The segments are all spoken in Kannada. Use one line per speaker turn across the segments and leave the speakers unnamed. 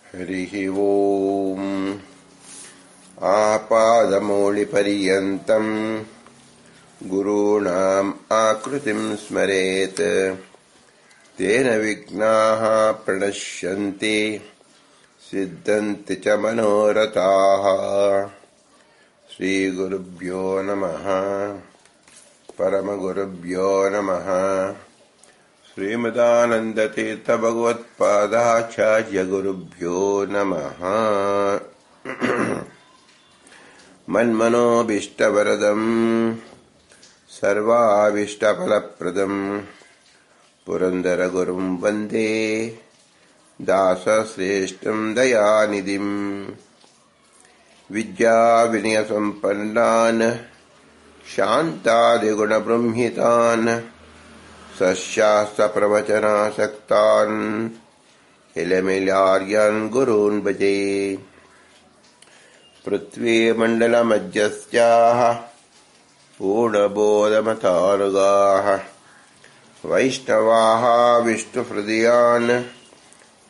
ಹರಿಃ ಓಂ ಆಪಾದಮೌಳಿಪರ್ಯಂತಂ ಗುರುಣಾಂ ಆಕೃತಿಂ ಸ್ಮರೇತ್ ತೇನ ವಿಘ್ನಾಃ ಪ್ರಣಶ್ಯಂತಿ ಸಿದ್ಧಂತಿ ಚ ಮನೋರಥಾಃ. ಶ್ರೀಗುರುಭ್ಯೋ ನಮಃ. ಪರಮಗುರುಭ್ಯೋ ನಮಃ. ಶ್ರೀಮದಾನಂದತೀರ್ಥ ಭಗವತ್ಪಾದಾಚಾರ್ಯ ಗುರುಭ್ಯೋ ನಮಃ. ಮನ್ಮನೋಭೀಷ್ಟವರದಂ ಸರ್ವಾಭೀಷ್ಟಫಲಪ್ರದಂ ಪುರಂದರಗುರುಂ ವಂದೇ ದಾಸಶ್ರೇಷ್ಠಂ ದಯಾನಿಧಿಂ. ವಿದ್ಯಾವಿನಯಸಂಪನ್ನಾನ್ ಶಾಂತಾದಿಗುಣಬೃಂಹಿತಾನ್ ಸಶಾಸ್ತ್ರಪ್ರವಚನಾಸಕ್ತಾನ್ ಇಲಮಿಲಾರ್ಯಾನ್ ಗುರೂನ್ ಭಜೆ. ಪೃಥ್ವೀಮಂಡಲಮಧ್ಯಸ್ಥ್ಯಾಃ ಪೂರ್ಣಬೋಧಮತಾನುಗಾಃ ವೈಷ್ಣವಾಃ ವಿಷ್ಣುಹೃದಯಾನ್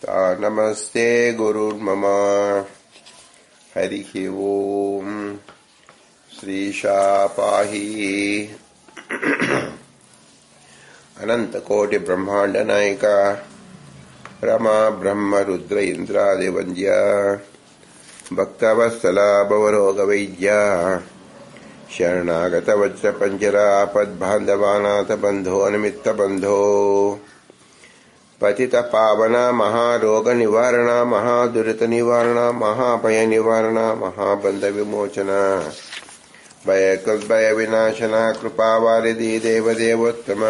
ತಾನ್ ನಮಸ್ತೆ ಗುರುರ್ಮಮ. ಹರಿಃ ಓಂ. ಶ್ರೀಶಾಪಾಹಿ. ಅನಂತಕೋಟಿ ಬ್ರಹ್ಮಾಂಡ ನಾಯಕ ರಮ ಬ್ರಹ್ಮ ರುದ್ರ ಇಂದ್ರಾದಿ ವಂದ್ಯ ಭಕ್ತವತ್ಸಲ ಭವರೋಗ ವೈದ್ಯ ಶರಣಾಗತ ವಜ್ರ ಪಂಜರ ಆಪದ್ಬಾಂಧವಾನಾಥ ಬಂಧೋ ನಿಮಿತ್ತ ಬಂಧೋ ಪತಿತ ಪಾವನ ಮಹಾರೋಗ ನಿವಾರಣ ಮಹಾದುರಿತ ನಿವಾರಣ ಮಹಾಭಯ ನಿವಾರಣ ಮಹಾಬಂಧ ವಿಮೋಚನ ಭಯ ವಿನಾಶನ ಕೃಪಾವಾರಿಧಿ ದೇವದೇವೋತ್ತಮ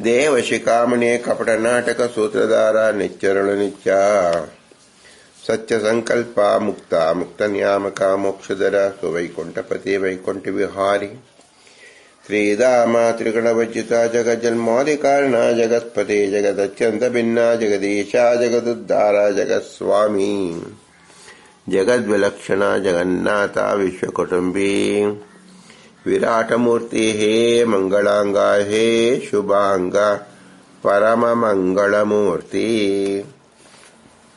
ದೇವಶಿಖಾಮಣಿ ಕಪಟ ನಾಟಕ ಸೂತ್ರಧಾರ ನಿಚ್ಚರಣ ನಿತ್ಯ ಸತ್ಯ ಸಂಕಲ್ಪ ಮುಕ್ತ ಮುಕ್ತ ನಿಯಾಮಕ ಮೋಕ್ಷಧರ ಸುವೈಕುಂಠಪತಿ ವೈಕುಂಠ ವಿಹಾರಿ ಶ್ರೀಧಾಮ ತ್ರಿಗುಣವರ್ಜಿತ ಜಗಜ್ಜನ್ಮಾದಿ ಕಾರಣ ಜಗತ್ಪತಿ ಜಗದತ್ಯಂತ ಭಿನ್ನ ಜಗದೀಶ ಜಗದುದ್ಧಾರ ಜಗತ್ಸ್ವಾಮಿ ಜಗದ್ವಿಲಕ್ಷಣ ಜಗನ್ನಾಥ ವಿಶ್ವಕುಟುಂಬಿ ವಿರಾಟಮೂರ್ತಿ ಹೇ ಮಂಗಳಾಂಗ ಹೇ ಶುಭಾಂಗ ಪರಮ ಮಂಗಳಮೂರ್ತಿ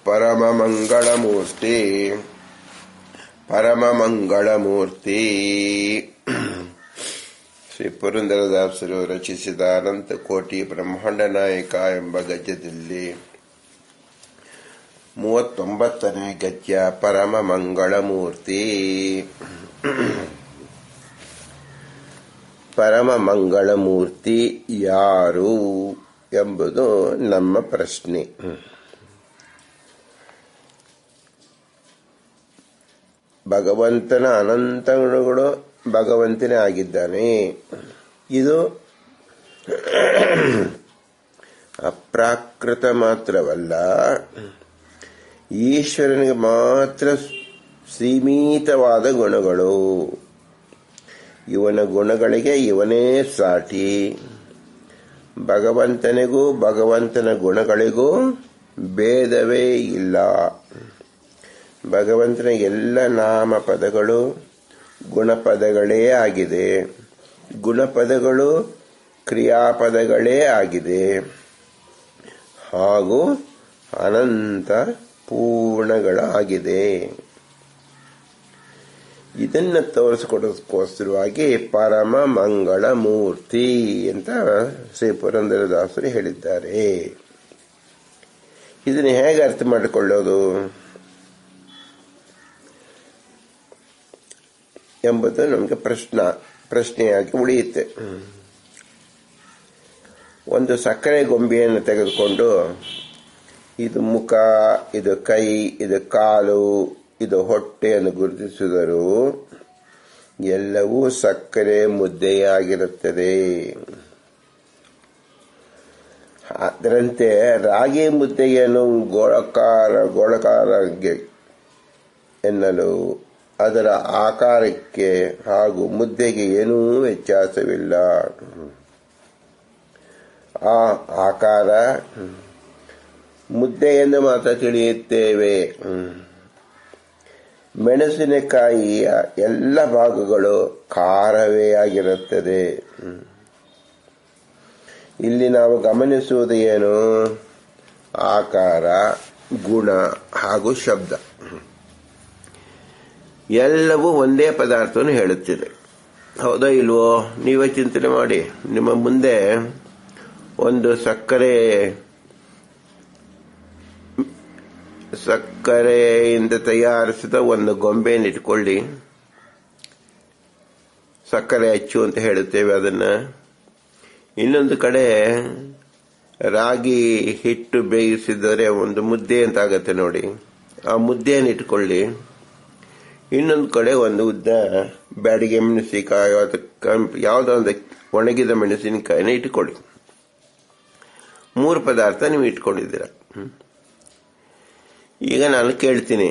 ಪರಮ ಮಂಗಳಮೂರ್ತಿ ಪರಮ ಮಂಗಳಮೂರ್ತಿ. ಶ್ರೀ ಪುರಂದರದಾಸರು ರಚಿಸಿದ ಅನಂತಕೋಟಿ ಬ್ರಹ್ಮಾಂಡ ನಾಯಕ ಎಂಬ ಗದ್ಯದಲ್ಲಿ 39ನೇ ಗದ್ಯ ಪರಮ ಮಂಗಳಮೂರ್ತಿ. ಪರಮ ಮಂಗಳಮೂರ್ತಿ ಯಾರು ಎಂಬುದು ನಮ್ಮ ಪ್ರಶ್ನೆ. ಭಗವಂತನ ಅನಂತ ಗುಣಗಳು ಭಗವಂತನೇ ಆಗಿದ್ದಾನೆ. ಇದು ಅಪ್ರಾಕೃತ ಮಾತ್ರವಲ್ಲ, ಈಶ್ವರನಿಗೆ ಮಾತ್ರ ಸೀಮಿತವಾದ ಗುಣಗಳು. ಇವನ ಗುಣಗಳಿಗೆ ಇವನೇ ಸಾಟಿ. ಭಗವಂತನಿಗೂ ಭಗವಂತನ ಗುಣಗಳಿಗೂ ಭೇದವೇ ಇಲ್ಲ. ಭಗವಂತನ ಎಲ್ಲ ನಾಮಪದಗಳು ಗುಣಪದಗಳೇ ಆಗಿದೆ, ಗುಣಪದಗಳು ಕ್ರಿಯಾಪದಗಳೇ ಆಗಿದೆ, ಹಾಗೂ ಅನಂತ ಪೂರ್ಣಗಳಾಗಿದೆ. ಇದನ್ನು ತೋರಿಸಿಕೊಡೋದಕ್ಕೋಸ್ಕರವಾಗಿ ಪರಮ ಮಂಗಳ ಮೂರ್ತಿ ಅಂತ ಶ್ರೀ ಪುರಂದರದಾಸರು ಹೇಳಿದ್ದಾರೆ. ಇದನ್ನು ಹೇಗೆ ಅರ್ಥ ಮಾಡಿಕೊಳ್ಳೋದು ಎಂಬುದು ನಮಗೆ ಪ್ರಶ್ನೆಯಾಗಿ ಉಳಿಯುತ್ತೆ. ಒಂದು ಸಕ್ಕರೆ ಗೊಂಬೆಯನ್ನು ತೆಗೆದುಕೊಂಡು ಇದು ಮುಖ, ಇದು ಕೈ, ಇದು ಕಾಲು, ಇದು ಹೊಟ್ಟೆಯನ್ನು ಗುರುತಿಸಿದರೂ ಎಲ್ಲವೂ ಸಕ್ಕರೆ ಮುದ್ದೆಯಾಗಿರುತ್ತದೆ. ಅದರಂತೆ ರಾಗಿ ಮುದ್ದೆಯನ್ನು ಗೋಳಕಾರ ಎನ್ನಲು ಅದರ ಆಕಾರಕ್ಕೆ ಹಾಗೂ ಮುದ್ದೆಗೆ ಏನೂ ವ್ಯತ್ಯಾಸವಿಲ್ಲ. ಆ ಆಕಾರ ಮುದ್ದೆಯನ್ನು ಮಾತ್ರ ತಿಳಿಯುತ್ತೇವೆ. ಮೆಣಸಿನಕಾಯಿಯ ಎಲ್ಲ ಭಾಗಗಳು ಖಾರವೇ ಆಗಿರುತ್ತದೆ. ಇಲ್ಲಿ ನಾವು ಗಮನಿಸುವುದು ಏನು? ಆಕಾರ, ಗುಣ ಹಾಗೂ ಶಬ್ದ ಎಲ್ಲವೂ ಒಂದೇ ಪದಾರ್ಥವನ್ನು ಹೇಳುತ್ತಿದೆ. ಹೌದಾ ಇಲ್ವೋ? ನೀವೇ ಚಿಂತನೆ ಮಾಡಿ. ನಿಮ್ಮ ಮುಂದೆ ಒಂದು ಸಕ್ಕರೆಯಿಂದ ತಯಾರಿಸಿದ ಒಂದು ಗೊಂಬೆಯನ್ನು ಇಟ್ಕೊಳ್ಳಿ. ಸಕ್ಕರೆ ಅಚ್ಚು ಅಂತ ಹೇಳುತ್ತೇವೆ ಅದನ್ನ. ಇನ್ನೊಂದು ಕಡೆ ರಾಗಿ ಹಿಟ್ಟು ಬೇಯಿಸಿದರೆ ಒಂದು ಮುದ್ದೆ ಅಂತ ಆಗತ್ತೆ ನೋಡಿ, ಆ ಮುದ್ದೆಯನ್ನು ಇಟ್ಕೊಳ್ಳಿ. ಇನ್ನೊಂದು ಕಡೆ ಒಂದು ಉದ್ದ ಬ್ಯಾಡಿಗೆ ಮೆಣಸಿನಕಾಯಿ ಯಾವುದೋ ಒಂದು ಒಣಗಿದ ಮೆಣಸಿನಕಾಯಿನ ಇಟ್ಕೊಳ್ಳಿ. 3 ಪದಾರ್ಥ ನೀವು ಇಟ್ಕೊಂಡಿದ್ದೀರ. ಈಗ ನಾನು ಕೇಳ್ತೀನಿ,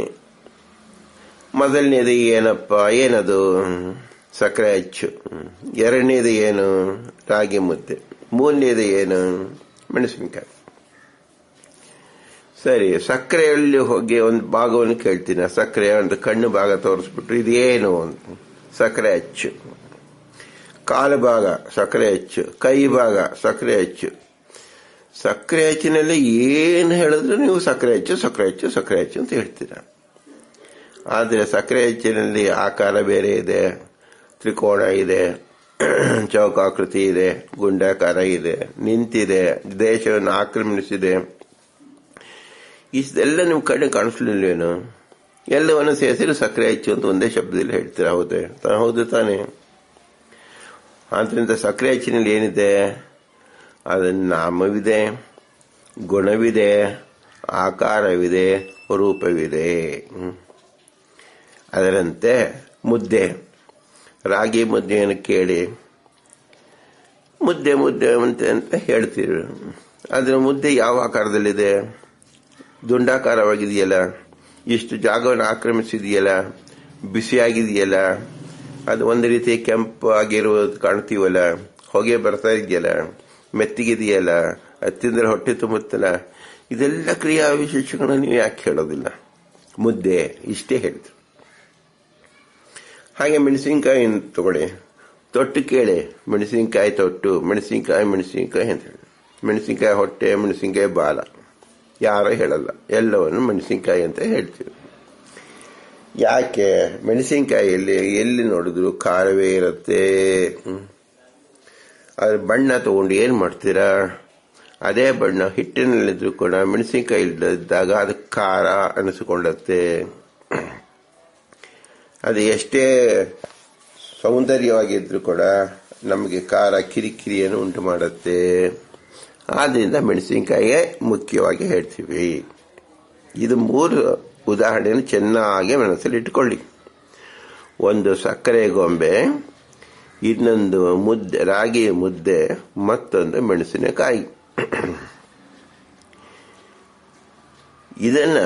ಮೊದಲನೇದು ಏನದು? ಸಕ್ಕರೆ ಅಚ್ಚು. ಎರಡನೇದು ಏನು? ರಾಗಿ ಮುದ್ದೆ. ಮೂರನೇದು ಏನು? ಮೆಣಸಿನಕಾಯಿ. ಸರಿ, ಸಕ್ಕರೆಯಲ್ಲಿ ಹೋಗಿ ಒಂದು ಭಾಗವನ್ನು ಕೇಳ್ತೀನಿ. ಸಕ್ಕರೆ ಒಂದು ಕಣ್ಣು ಭಾಗ ತೋರಿಸ್ಬಿಟ್ರು, ಇದೇನು? ಸಕ್ಕರೆ ಅಚ್ಚು. ಕಾಲು ಭಾಗ ಸಕ್ಕರೆ ಅಚ್ಚು, ಕೈ ಭಾಗ ಸಕ್ಕರೆ ಅಚ್ಚು. ಸಕ್ಕರೆ ಅಚ್ಚಿನಲ್ಲಿ ಏನು ಹೇಳಿದ್ರು ನೀವು ಸಕ್ಕರೆ ಅಚ್ಚು ಸಕ್ಕರೆ ಅಚ್ಚು ಸಕ್ಕರೆ ಅಚ್ಚು ಅಂತ ಹೇಳ್ತೀರ. ಆದರೆ ಸಕ್ಕರೆ ಅಚ್ಚಿನಲ್ಲಿ ಆಕಾರ ಬೇರೆ ಇದೆ, ತ್ರಿಕೋಣ ಇದೆ, ಚೌಕಾಕೃತಿ ಇದೆ, ಗುಂಡಾಕಾರ ಇದೆ, ನಿಂತಿದೆ, ದೇಶವನ್ನು ಆಕ್ರಮಿಸಿದೆ. ಇಷ್ಟೆಲ್ಲ ನಿಮ್ಮ ಕಣ್ಣು ಕಾಣಿಸ್ಲಿಲ್ವೇನು? ಎಲ್ಲವನ್ನು ಸೇರಿಸಿ ಸಕ್ಕರೆ ಅಚ್ಚು ಅಂತ ಒಂದೇ ಶಬ್ದದಲ್ಲಿ ಹೇಳ್ತೀರ. ಹೌದು ತಾನೆ? ಆದ್ರಿಂದ ಸಕ್ಕರೆ ಅಚ್ಚಿನಲ್ಲಿ ಏನಿದೆ? ಅದನ್ನ ನಾಮವಿದೆ, ಗುಣವಿದೆ, ಆಕಾರವಿದೆ, ರೂಪವಿದೆ. ಅದರಂತೆ ಮುದ್ದೆ, ರಾಗಿ ಮುದ್ದೆಯನ್ನು ಕೇಳಿ ಮುದ್ದೆ ಅಂತ ಹೇಳ್ತೀವಿ. ಅದರ ಮುದ್ದೆ ಯಾವ ಆಕಾರದಲ್ಲಿದೆ? ದುಂಡಾಕಾರವಾಗಿದೆಯಲ್ಲ, ಇಷ್ಟು ಜಾಗವನ್ನು ಆಕ್ರಮಿಸಿದೆಯಲ್ಲ, ಬಿಸಿಯಾಗಿದೆಯಲ್ಲ, ಅದು ಒಂದು ರೀತಿ ಕೆಂಪು ಆಗಿರುವುದು ಕಾಣ್ತೀವಲ್ಲ, ಹೊಗೆ ಬರ್ತಾ ಇದೆಯಲ್ಲ, ಮೆತ್ತಿಗಿದೆಯಲ್ಲ, ಅದು ತಿಂದರೆ ಹೊಟ್ಟೆ ತುಂಬುತ್ತಲ್ಲ. ಇದೆಲ್ಲ ಕ್ರಿಯಾ ವಿಶೇಷಗಳನ್ನು ನೀವು ಯಾಕೆ ಹೇಳೋದಿಲ್ಲ? ಮುದ್ದೆ ಇಷ್ಟೇ ಹೇಳ್ತೀವಿ. ಹಾಗೆ ಮೆಣಸಿನ್ಕಾಯಿ ತಗೊಳ್ಳಿ, ತೊಟ್ಟು ಕೇಳಿ. ಮೆಣಸಿನ್ಕಾಯಿ ತೊಟ್ಟು, ಮೆಣಸಿನ್ಕಾಯಿ ಅಂತ ಹೇಳಿ. ಮೆಣಸಿನ್ಕಾಯಿ ಹೊಟ್ಟೆ, ಮೆಣಸಿನ್ಕಾಯಿ ಬಾಲ, ಯಾರೂ ಹೇಳಲ್ಲ. ಎಲ್ಲವನ್ನು ಮೆಣಸಿನ್ಕಾಯಿ ಅಂತ ಹೇಳ್ತೀವಿ. ಯಾಕೆ? ಮೆಣಸಿನ್ಕಾಯಿಯಲ್ಲಿ ಎಲ್ಲಿ ನೋಡಿದ್ರು ಖಾರವೇ ಇರುತ್ತೆ. ಅದ್ರ ಬಣ್ಣ ತಗೊಂಡು ಏನ್ ಮಾಡ್ತೀರಾ? ಅದೇ ಬಣ್ಣ ಹಿಟ್ಟಿನಲ್ಲಿದ್ರು ಕೂಡ ಮೆಣಸಿನ್ಕಾಯಿ ಇಲ್ಲದಾಗ ಅದು ಖಾರ ಅನಿಸಿಕೊಳ್ಳುತ್ತೆ. ಅದು ಎಷ್ಟೇ ಸೌಂದರ್ಯವಾಗಿದ್ರು ಕೂಡ ನಮಗೆ ಖಾರ ಕಿರಿಕಿರಿಯನ್ನು ಉಂಟು ಮಾಡುತ್ತೆ. ಆದ್ರಿಂದ ಮೆಣಸಿನ್ಕಾಯಿಗೆ ಮುಖ್ಯವಾಗಿ ಹೇಳ್ತೀವಿ. ಇದು 3 ಉದಾಹರಣೆಯನ್ನು ಚೆನ್ನಾಗಿ ಮನಸ್ಸಲ್ಲಿ ಇಟ್ಕೊಳ್ಳಿ. ಒಂದು ಸಕ್ಕರೆ ಗೊಂಬೆ, ಇನ್ನೊಂದು ಮುದ್ದೆ, ರಾಗಿ ಮುದ್ದೆ, ಮತ್ತೊಂದು ಮೆಣಸಿನಕಾಯಿ. ಇದನ್ನ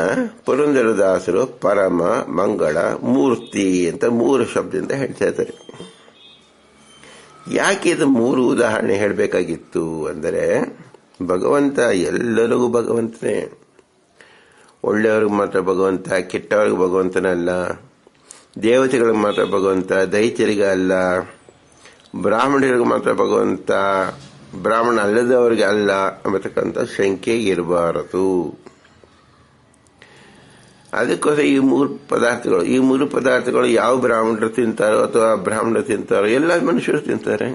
ಪುರಂದರದಾಸರು ಪರಮ ಮಂಗಳ ಮೂರ್ತಿ ಅಂತ 3 ಶಬ್ದದಿಂದ ಹೇಳ್ತಾ ಇದ್ದಾರೆ. ಯಾಕೆ ಇದು 3 ಉದಾಹರಣೆ ಹೇಳಬೇಕಾಗಿತ್ತು ಅಂದರೆ, ಭಗವಂತ ಎಲ್ಲರಿಗೂ ಭಗವಂತನೇ. ಒಳ್ಳೆಯವ್ರಿಗೆ ಮಾತ್ರ ಭಗವಂತ, ಕೆಟ್ಟವ್ರಿಗೆ ಭಗವಂತನಲ್ಲ. ದೇವತೆಗಳಿಗೆ ಮಾತ್ರ ಭಗವಂತ, ದೈತ್ಯರಿಗೆ ಅಲ್ಲ. ಬ್ರಾಹ್ಮಣರಿಗೆ ಮಾತ್ರ ಭಗವಂತ, ಬ್ರಾಹ್ಮಣ ಅಲ್ಲದವರಿಗೆ ಅಲ್ಲ ಎಂಬತಕ್ಕಂಥ ಶಂಕೆ ಇರಬಾರದು. ಅದಕ್ಕೋಸ್ಕರ ಈ 3 ಪದಾರ್ಥಗಳು ಯಾವ ಬ್ರಾಹ್ಮಣರು ತಿಂತಾರೋ ಅಥವಾ ಬ್ರಾಹ್ಮಣರು ತಿಂತಾರೋ, ಎಲ್ಲ ಮನುಷ್ಯರು ತಿಂತಾರೆ.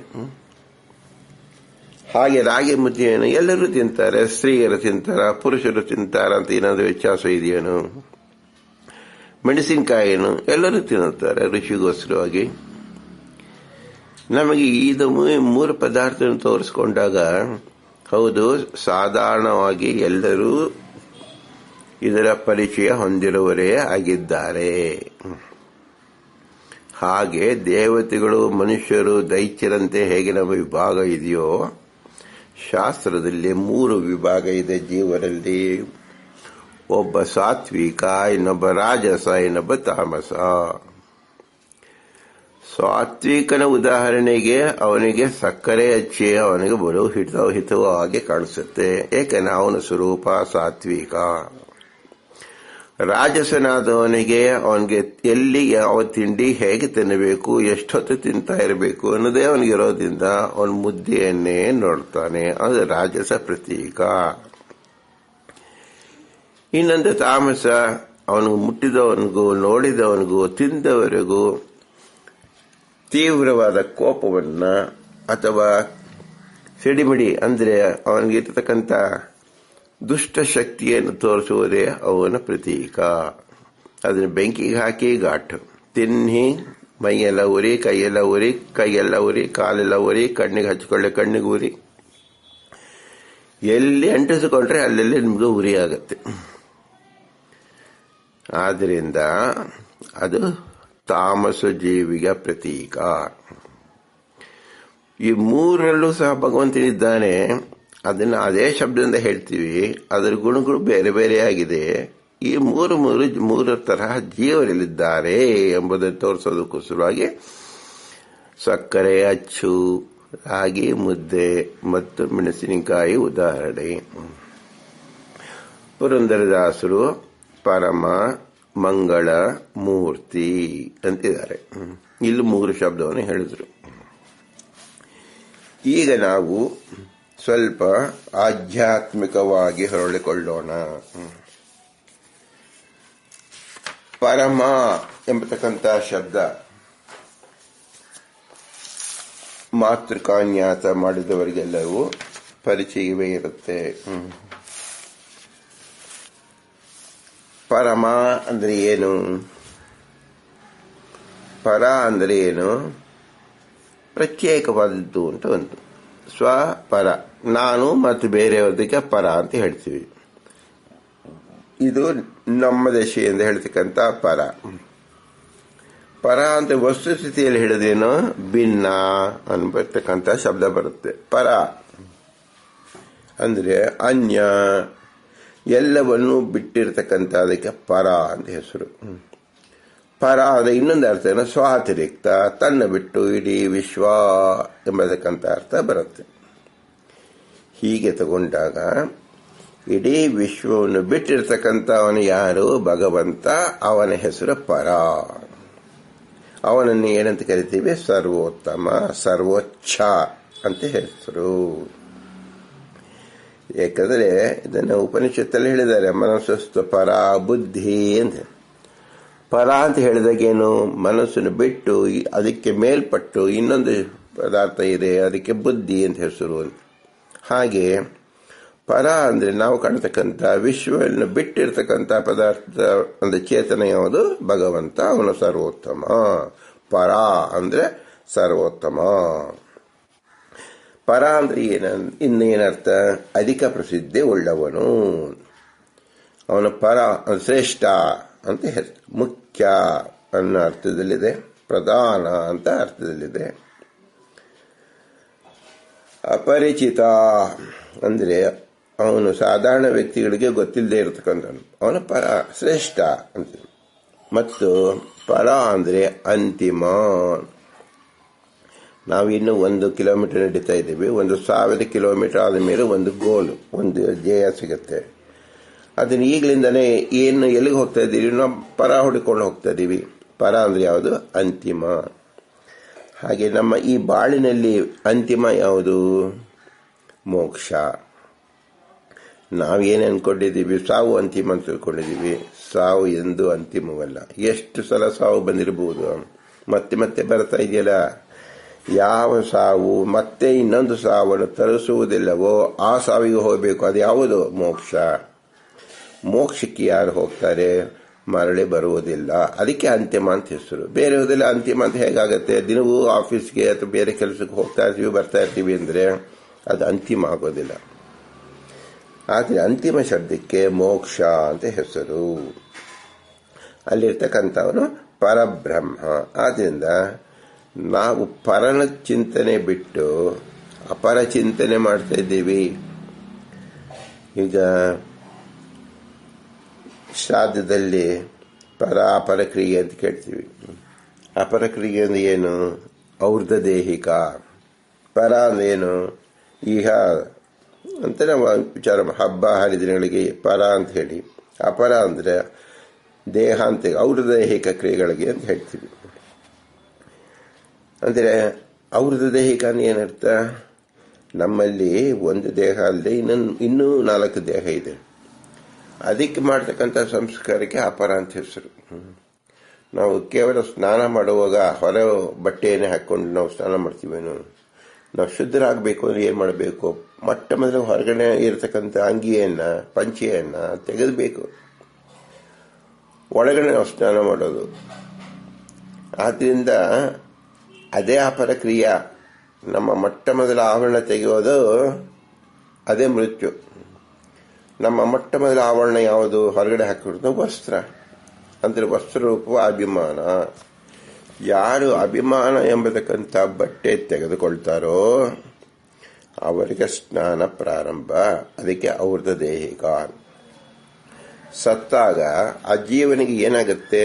ಹಾಗೆ ರಾಗಿ ಮುದ್ದೆಯನ್ನು ಎಲ್ಲರೂ ತಿಂತಾರೆ. ಸ್ತ್ರೀಯರು ತಿಂತಾರ, ಪುರುಷರು ತಿಂತಾರ ಅಂತ ಏನಾದರೂ ವ್ಯತ್ಯಾಸ ಇದೆಯೇನು? ಮೆಣಸಿನಕಾಯಿಯನ್ನು ಎಲ್ಲರೂ ತಿನ್ನುತ್ತಾರೆ ರುಚಿಗೋಸ್ಕರವಾಗಿ. ನಮಗೆ ಇದು 3 ಪದಾರ್ಥವನ್ನು ತೋರಿಸ್ಕೊಂಡಾಗ, ಹೌದು, ಸಾಧಾರಣವಾಗಿ ಎಲ್ಲರೂ ಇದರ ಪರಿಚಯ ಹೊಂದಿರುವವರೇ ಆಗಿದ್ದಾರೆ. ಹಾಗೆ ದೇವತೆಗಳು, ಮನುಷ್ಯರು, ದೈತ್ಯರಂತೆ ಹೇಗೆ ನಮ್ಮ ವಿಭಾಗ ಇದೆಯೋ, ಶಾಸ್ತ್ರದಲ್ಲಿ 3 ವಿಭಾಗ ಇದೆ ಜೀವರಲ್ಲಿ. ಒಬ್ಬ ಸಾತ್ವಿಕ, ಇನ್ನೊಬ್ಬ ರಾಜಸ, ಇನ್ನೊಬ್ಬ ತಾಮಸ. ಸಾತ್ವಿಕನ ಉದಾಹರಣೆಗೆ ಅವನಿಗೆ ಸಕ್ಕರೆ ಹಚ್ಚಿ ಅವನಿಗೆ ಬಲು ಹಿತವಾಗಿ ಕಾಣಿಸುತ್ತೆ, ಏಕೆಂದರೆ ಅವನ ಸ್ವರೂಪ ಸಾತ್ವಿಕ. ರಾಜಸನಾದವನಿಗೆ ಅವನಿಗೆ ಎಲ್ಲಿ ಯಾವ ತಿಂಡಿ ಹೇಗೆ ತಿನ್ನಬೇಕು, ಎಷ್ಟೊತ್ತು ತಿಂತಾ ಇರಬೇಕು ಅನ್ನೋದೇ ಅವನಿಗಿರೋದ್ರಿಂದ ಅವನ ಮುದ್ದೆಯನ್ನೇ ನೋಡ್ತಾನೆ. ಅದು ರಾಜಸ ಪ್ರತೀಕ. ಇನ್ನೊಂದು ತಾಮಸ ಅವನಿಗೆ ಮುಟ್ಟಿದವನಿಗೂ ನೋಡಿದವನಿಗೂ ತಿಂದವರಿಗೂ ತೀವ್ರವಾದ ಕೋಪವನ್ನ ಅಥವಾ ಸಿಡಿಮಿಡಿ ಅಂದ್ರೆ ಅವನಿಗಿರ್ತಕ್ಕಂಥ ದುಷ್ಟ ಶಕ್ತಿಯನ್ನು ತೋರಿಸುವುದೇ ಅವನ ಪ್ರತೀಕ. ಅದನ್ನು ಬೆಂಕಿಗೆ ಹಾಕಿ ಘಾಟು ತಿನ್ನಿ ಮೈಯೆಲ್ಲ ಉರಿ, ಕೈಯೆಲ್ಲ ಉರಿ, ಕಾಲೆಲ್ಲ ಉರಿ, ಕಣ್ಣಿಗೆ ಹಚ್ಕೊಳ್ಳೆ ಕಣ್ಣಿಗೆ ಉರಿ, ಎಲ್ಲಿ ಅಂಟಿಸಿಕೊಂಡ್ರೆ ಅಲ್ಲೆಲ್ಲಿ ನಿಮ್ಗೆ ಉರಿ ಆಗುತ್ತೆ. ಆದ್ದರಿಂದ ಅದು ತಾಮಸ ಜೀವಿಗ ಪ್ರತೀಕ. ಈ ಮೂರರಲ್ಲೂ ಸಹ ಭಗವಂತನಿದ್ದಾನೆ. ಅದನ್ನು ಅದೇ ಶಬ್ದದಿಂದ ಹೇಳ್ತೀವಿ, ಅದರ ಗುಣಗಳು ಬೇರೆ ಬೇರೆ ಆಗಿದೆ. ಈ ಮೂರು ತರಹ ಜೀವರಲ್ಲಿದ್ದಾರೆ ಎಂಬುದನ್ನು ತೋರಿಸೋದಕ್ಕೋಸ್ಕರವಾಗಿ ಸಕ್ಕರೆ, ಅಚ್ಚು, ರಾಗಿ ಮುದ್ದೆ ಮತ್ತು ಮೆಣಸಿನಕಾಯಿ ಉದಾಹರಣೆ. ಪುರಂದರದಾಸರು ಪರಮ ಮಂಗಳ ಮೂರ್ತಿ ಅಂತಿದ್ದಾರೆ. ಇಲ್ಲಿ 3 ಶಬ್ದವನ್ನು ಹೇಳಿದ್ರು. ಈಗ ನಾವು ಸ್ವಲ್ಪ ಆಧ್ಯಾತ್ಮಿಕವಾಗಿ ಹೊರಳಿಕೊಳ್ಳೋಣ. ಪರಮ ಎಂಬತಕ್ಕಂಥ ಶಬ್ದ ಮಾತೃಕಾನ್ಯಾಸ ಮಾಡಿದವರಿಗೆಲ್ಲವೂ ಪರಿಚಯವೇ ಇರುತ್ತೆ. ಪರಮ ಅಂದ್ರೆ ಏನು? ಪರ ಅಂದ್ರೆ ಏನು? ಪ್ರತ್ಯೇಕವಾದದ್ದು ಅಂತ ಒಂದು. ಸ್ವಪರ, ನಾನು ಮತ್ತು ಬೇರೆಯವರಿಗೆ ಪರ ಅಂತ ಹೇಳ್ತೀವಿ. ಇದು ನಮ್ಮ ದಶೆಯಿಂದ ಹೇಳ್ತಕ್ಕಂಥ ಪರ. ಪರ ಅಂತ ವಸ್ತುಸ್ಥಿತಿಯಲ್ಲಿ ಹೇಳಿದೇನು? ಭಿನ್ನ ಅನ್ಬರ್ತಕ್ಕಂಥ ಶಬ್ದ ಬರುತ್ತೆ. ಪರ ಅಂದ್ರೆ ಅನ್ಯ, ಎಲ್ಲವನ್ನೂ ಬಿಟ್ಟಿರ್ತಕ್ಕಂಥ ಅದಕ್ಕೆ ಪರ ಅಂತ ಹೆಸರು. ಪರ ಅಂದ್ರೆ ಇನ್ನೊಂದು ಅರ್ಥ ಏನು? ಸ್ವಾತಿರಿಕ್ತ, ತನ್ನ ಬಿಟ್ಟು ಇಡೀ ವಿಶ್ವ ಎಂಬತಕ್ಕಂಥ ಅರ್ಥ ಬರುತ್ತೆ. ಹೀಗೆ ತಗೊಂಡಾಗ ಇಡೀ ವಿಶ್ವವನ್ನು ಬಿಟ್ಟಿರ್ತಕ್ಕಂಥವನು ಯಾರು? ಭಗವಂತ. ಅವನ ಹೆಸರು ಪರ. ಅವನನ್ನು ಏನಂತ ಕರಿತೀವಿ? ಸರ್ವೋತ್ತಮ, ಸರ್ವೋಚ್ಚ ಅಂತ ಹೆಸರು. ಯಾಕಂದ್ರೆ ಇದನ್ನು ಉಪನಿಷತ್ತಲ್ಲಿ ಹೇಳಿದ್ದಾರೆ, ಮನಸ್ಸಸ್ತು ಪರ ಬುದ್ಧಿ ಅಂತ. ಪರ ಅಂತ ಹೇಳಿದಾಗ ಏನು? ಮನಸ್ಸನ್ನು ಬಿಟ್ಟು ಅದಕ್ಕೆ ಮೇಲ್ಪಟ್ಟು ಇನ್ನೊಂದು ಪದಾರ್ಥ ಇದೆ, ಅದಕ್ಕೆ ಬುದ್ಧಿ ಅಂತ ಹೆಸರು. ಹಾಗೆ ಪರ ಅಂದ್ರೆ ನಾವು ಕಾಣತಕ್ಕಂಥ ವಿಶ್ವವನ್ನು ಬಿಟ್ಟಿರ್ತಕ್ಕಂಥ ಪದಾರ್ಥ ಅಂದ್ರೆ ಚೇತನ ಯಾವುದು? ಭಗವಂತ. ಅವನು ಸರ್ವೋತ್ತಮ. ಪರ ಅಂದ್ರೆ ಸರ್ವೋತ್ತಮ. ಪರ ಅಂದ್ರೆ ಇನ್ನೇನರ್ಥ? ಅಧಿಕ ಪ್ರಸಿದ್ಧಿ ಉಳ್ಳವನು. ಅವನ ಪರ ಶ್ರೇಷ್ಠ ಅಂತ ಹೆಸರು. ಮುಖ್ಯ ಅನ್ನೋ ಅರ್ಥದಲ್ಲಿದೆ, ಪ್ರಧಾನ ಅಂತ ಅರ್ಥದಲ್ಲಿದೆ. ಅಪರಿಚಿತ ಅಂದ್ರೆ ಅವನು ಸಾಧಾರಣ ವ್ಯಕ್ತಿಗಳಿಗೆ ಗೊತ್ತಿಲ್ಲದೆ ಇರತಕ್ಕಂಥವನು, ಅವನ ಪರ ಶ್ರೇಷ್ಠ ಅಂತ. ಮತ್ತು ಪರ ಅಂದ್ರೆ ಅಂತಿಮ. ನಾವಿನ್ನು 1 ಕಿಲೋಮೀಟರ್ ನಡೀತಾ ಇದ್ದೀವಿ. 1,000 ಕಿಲೋಮೀಟರ್ ಆದ ಮೇಲೆ ಒಂದು ಗೋಲು, ಒಂದು ಜಯ ಸಿಗುತ್ತೆ. ಅದನ್ನ ಈಗಲಿಂದನೇ ಏನು ಎಲ್ಲಿಗೆ ಹೋಗ್ತಾ ಇದ್ದೀವಿ? ನಾವು ಪರ ಹುಡುಕೊಂಡು ಹೋಗ್ತಾ ಇದ್ದೀವಿ. ಪರ ಅಂದ್ರೆ ಯಾವುದು? ಅಂತಿಮ. ಹಾಗೆ ನಮ್ಮ ಈ ಬಾಳಿನಲ್ಲಿ ಅಂತಿಮ ಯಾವುದು? ಮೋಕ್ಷ. ನಾವೇನು ಅನ್ಕೊಂಡಿದ್ದೀವಿ? ಸಾವು ಅಂತಿಮ ಅಂತ ತಿಳ್ಕೊಂಡಿದ್ದೀವಿ. ಸಾವು ಎಂದು ಅಂತಿಮವಲ್ಲ. ಎಷ್ಟು ಸಲ ಸಾವು ಬಂದಿರಬಹುದು, ಮತ್ತೆ ಮತ್ತೆ ಬರ್ತಾ ಇದೆಯಲ್ಲ. ಯಾವ ಸಾವು ಮತ್ತೆ ಇನ್ನೊಂದು ಸಾವನ್ನು ತರಿಸುವುದಿಲ್ಲವೋ ಆ ಸಾವಿಗೆ ಹೋಗಬೇಕು. ಅದು ಯಾವುದು? ಮೋಕ್ಷ. ಮೋಕ್ಷಕ್ಕೆ ಯಾರು ಹೋಗ್ತಾರೆ? ಮರಳಿ ಬರುವುದಿಲ್ಲ. ಅದಕ್ಕೆ ಅಂತಿಮ ಅಂತ ಹೆಸರು. ಬೇರೆಯವದೆಲ್ಲ ಅಂತಿಮ ಅಂತ ಹೇಗಾಗತ್ತೆ? ದಿನವೂ ಆಫೀಸ್ಗೆ ಅಥವಾ ಬೇರೆ ಕೆಲಸಕ್ಕೆ ಹೋಗ್ತಾ ಇರ್ತೀವಿ, ಬರ್ತಾ ಇರ್ತೀವಿ ಅಂದ್ರೆ ಅದು ಅಂತಿಮ ಆಗೋದಿಲ್ಲ. ಆದರೆ ಅಂತಿಮ ಶಬ್ದಕ್ಕೆ ಮೋಕ್ಷ ಅಂತ ಹೆಸರು. ಅಲ್ಲಿರ್ತಕ್ಕಂಥವನು ಪರಬ್ರಹ್ಮ. ಆದ್ದರಿಂದ ನಾವು ಪರನ ಚಿಂತನೆ ಬಿಟ್ಟು ಅಪರ ಚಿಂತನೆ ಮಾಡ್ತಾ ಇದ್ದೀವಿ. ಈಗ ಶ್ರಾದ್ದದಲ್ಲಿ ಅಪರ ಕ್ರಿಯೆ ಅಂತ ಕೇಳ್ತೀವಿ. ಅಪರ ಕ್ರಿಯೆ ಅಂದ್ರೆ ಏನು? ಔರ್ಧ ದೇಹಿಕ. ಪರ ಅಂದ್ರೆ ಏನು? ಇಹ ಅಂತ ನಾವು ವಿಚಾರ, ಹಬ್ಬ ಹರಿದಿನಗಳಿಗೆ ಪರ ಅಂತ ಹೇಳಿ. ಅಪರ ಅಂದ್ರೆ ದೇಹ ಅಂತ, ಔರ್ಧ ದೈಹಿಕ ಕ್ರಿಯೆಗಳಿಗೆ ಅಂತ ಹೇಳ್ತೀವಿ. ಅಂದರೆ ಔರ್ಧ ದೈಹಿಕ ಏನರ್ಥ? ನಮ್ಮಲ್ಲಿ ಒಂದು ದೇಹ ಅಲ್ಲದೆ ಇನ್ನೂ 4 ದೇಹ ಇದೆ. ಅದಕ್ಕೆ ಮಾಡ್ತಕ್ಕಂಥ ಸಂಸ್ಕಾರಕ್ಕೆ ಅಪರ ಅಂತ ಹೆಸರು. ನಾವು ಕೇವಲ ಸ್ನಾನ ಮಾಡುವಾಗ ಹೊರ ಬಟ್ಟೆಯನ್ನೇ ಹಾಕೊಂಡು ನಾವು ಸ್ನಾನ ಮಾಡ್ತೀವೇನು? ನಾವು ಶುದ್ಧರಾಗಬೇಕು ಅಂದ್ರೆ ಏನ್ ಮಾಡಬೇಕು? ಮೊಟ್ಟ ಮೊದಲು ಹೊರಗಡೆ ಇರತಕ್ಕಂಥ ಅಂಗಿಯನ್ನ, ಪಂಚೆಯನ್ನ ತೆಗೆದಬೇಕು. ಒಳಗಡೆ ನಾವು ಸ್ನಾನ ಮಾಡೋದು. ಆದ್ರಿಂದ ಅದೇ ಅಪರ ಕ್ರಿಯಾ. ನಮ್ಮ ಮೊಟ್ಟ ಮೊದಲ ಆವರಣ ತೆಗೆಯೋದು ಅದೇ ಮೃತ್ಯು. ನಮ್ಮ ಮೊಟ್ಟ ಮೊದಲ ಆವರಣ ಯಾವುದು? ಹೊರಗಡೆ ಹಾಕಿರೋದು ವಸ್ತ್ರ. ಅಂದ್ರೆ ವಸ್ತ್ರರೂಪವ ಅಭಿಮಾನ. ಯಾರು ಅಭಿಮಾನ ಎಂಬತಕ್ಕಂಥ ಬಟ್ಟೆ ತೆಗೆದುಕೊಳ್ತಾರೋ ಅವರಿಗೆ ಸ್ನಾನ ಪ್ರಾರಂಭ. ಅದಕ್ಕೆ ಅವ್ರದ ದೇಹಿಕ. ಸತ್ತಾಗ ಆ ಜೀವನಿಗೆ ಏನಾಗತ್ತೆ?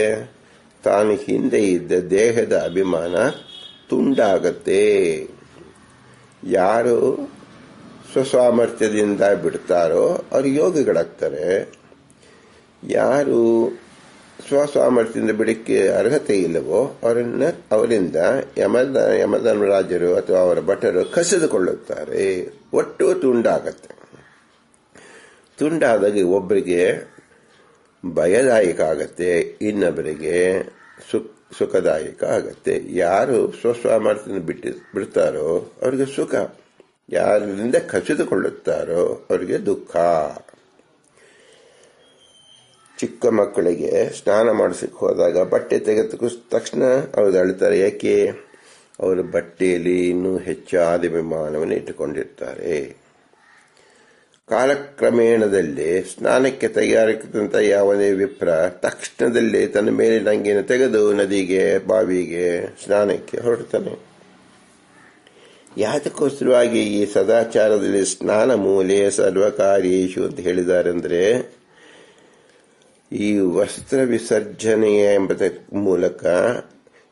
ತಾನು ಹಿಂದೆ ಇದ್ದ ದೇಹದ ಅಭಿಮಾನ ತುಂಡಾಗತ್ತೆ. ಯಾರು ಸ್ವಸಾಮರ್ಥ್ಯದಿಂದ ಬಿಡ್ತಾರೋ ಅವರು ಯೋಗಿಗಳಾಗ್ತಾರೆ. ಯಾರು ಸ್ವಸಾಮರ್ಥ್ಯದಿಂದ ಬಿಡಕ್ಕೆ ಅರ್ಹತೆ ಇಲ್ಲವೋ ಅವರಿಂದ ಯಮಧರ್ಮರಾಜರು ಅಥವಾ ಅವರ ಭಟರು ಕಸಿದುಕೊಳ್ಳುತ್ತಾರೆ. ಒಟ್ಟು ತುಂಡಾಗತ್ತೆ. ತುಂಡಾದಾಗ ಒಬ್ಬರಿಗೆ ಭಯದಾಯಕ ಆಗತ್ತೆ, ಇನ್ನೊಬ್ಬರಿಗೆ ಸುಖದಾಯಕ ಆಗತ್ತೆ. ಯಾರು ಸ್ವಸಾಮರ್ಥ್ಯದಿಂದ ಬಿಡ್ತಾರೋ ಅವರಿಗೆ ಸುಖ, ಯಾರಿಂದ ಕಸಿದುಕೊಳ್ಳುತ್ತಾರೋ ಅವರಿಗೆ ದುಃಖ. ಚಿಕ್ಕ ಮಕ್ಕಳಿಗೆ ಸ್ನಾನ ಮಾಡಿಸಕ್ಕೆ ಹೋದಾಗ ಬಟ್ಟೆ ತೆಗೆದ ತಕ್ಷಣ ಅವ್ರು ಅಳ್ತಾರೆ. ಯಾಕೆ? ಅವರ ಬಟ್ಟೆಯಲ್ಲಿ ಇನ್ನೂ ಹೆಚ್ಚಾದ ಅಭಿಮಾನವನ್ನು ಇಟ್ಟುಕೊಂಡಿರ್ತಾರೆ. ಕಾಲಕ್ರಮೇಣದಲ್ಲಿ ಸ್ನಾನಕ್ಕೆ ತಯಾರಿಸಿದಂತ ಯಾವುದೇ ವಿಪ್ರ ತಕ್ಷಣದಲ್ಲಿ ತನ್ನ ಮೇಲಿನ ಅಂಗಿಯನ್ನು ತೆಗೆದು ನದಿಗೆ, ಬಾವಿಗೆ ಸ್ನಾನಕ್ಕೆ ಹೊರಡ್ತಾನೆ. ಯಾತಕ್ಕೋಸ್ಕರವಾಗಿ ಈ ಸದಾಚಾರದಲ್ಲಿ ಸ್ನಾನ ಮೂಲೆ ಸರ್ವಕಾರ್ಯೇಷು ಅಂತ ಹೇಳಿದ್ದಾರೆ ಅಂದ್ರೆ, ಈ ವಸ್ತ್ರ ವಿಸರ್ಜನೆಯ ಎಂಬುದ ಮೂಲಕ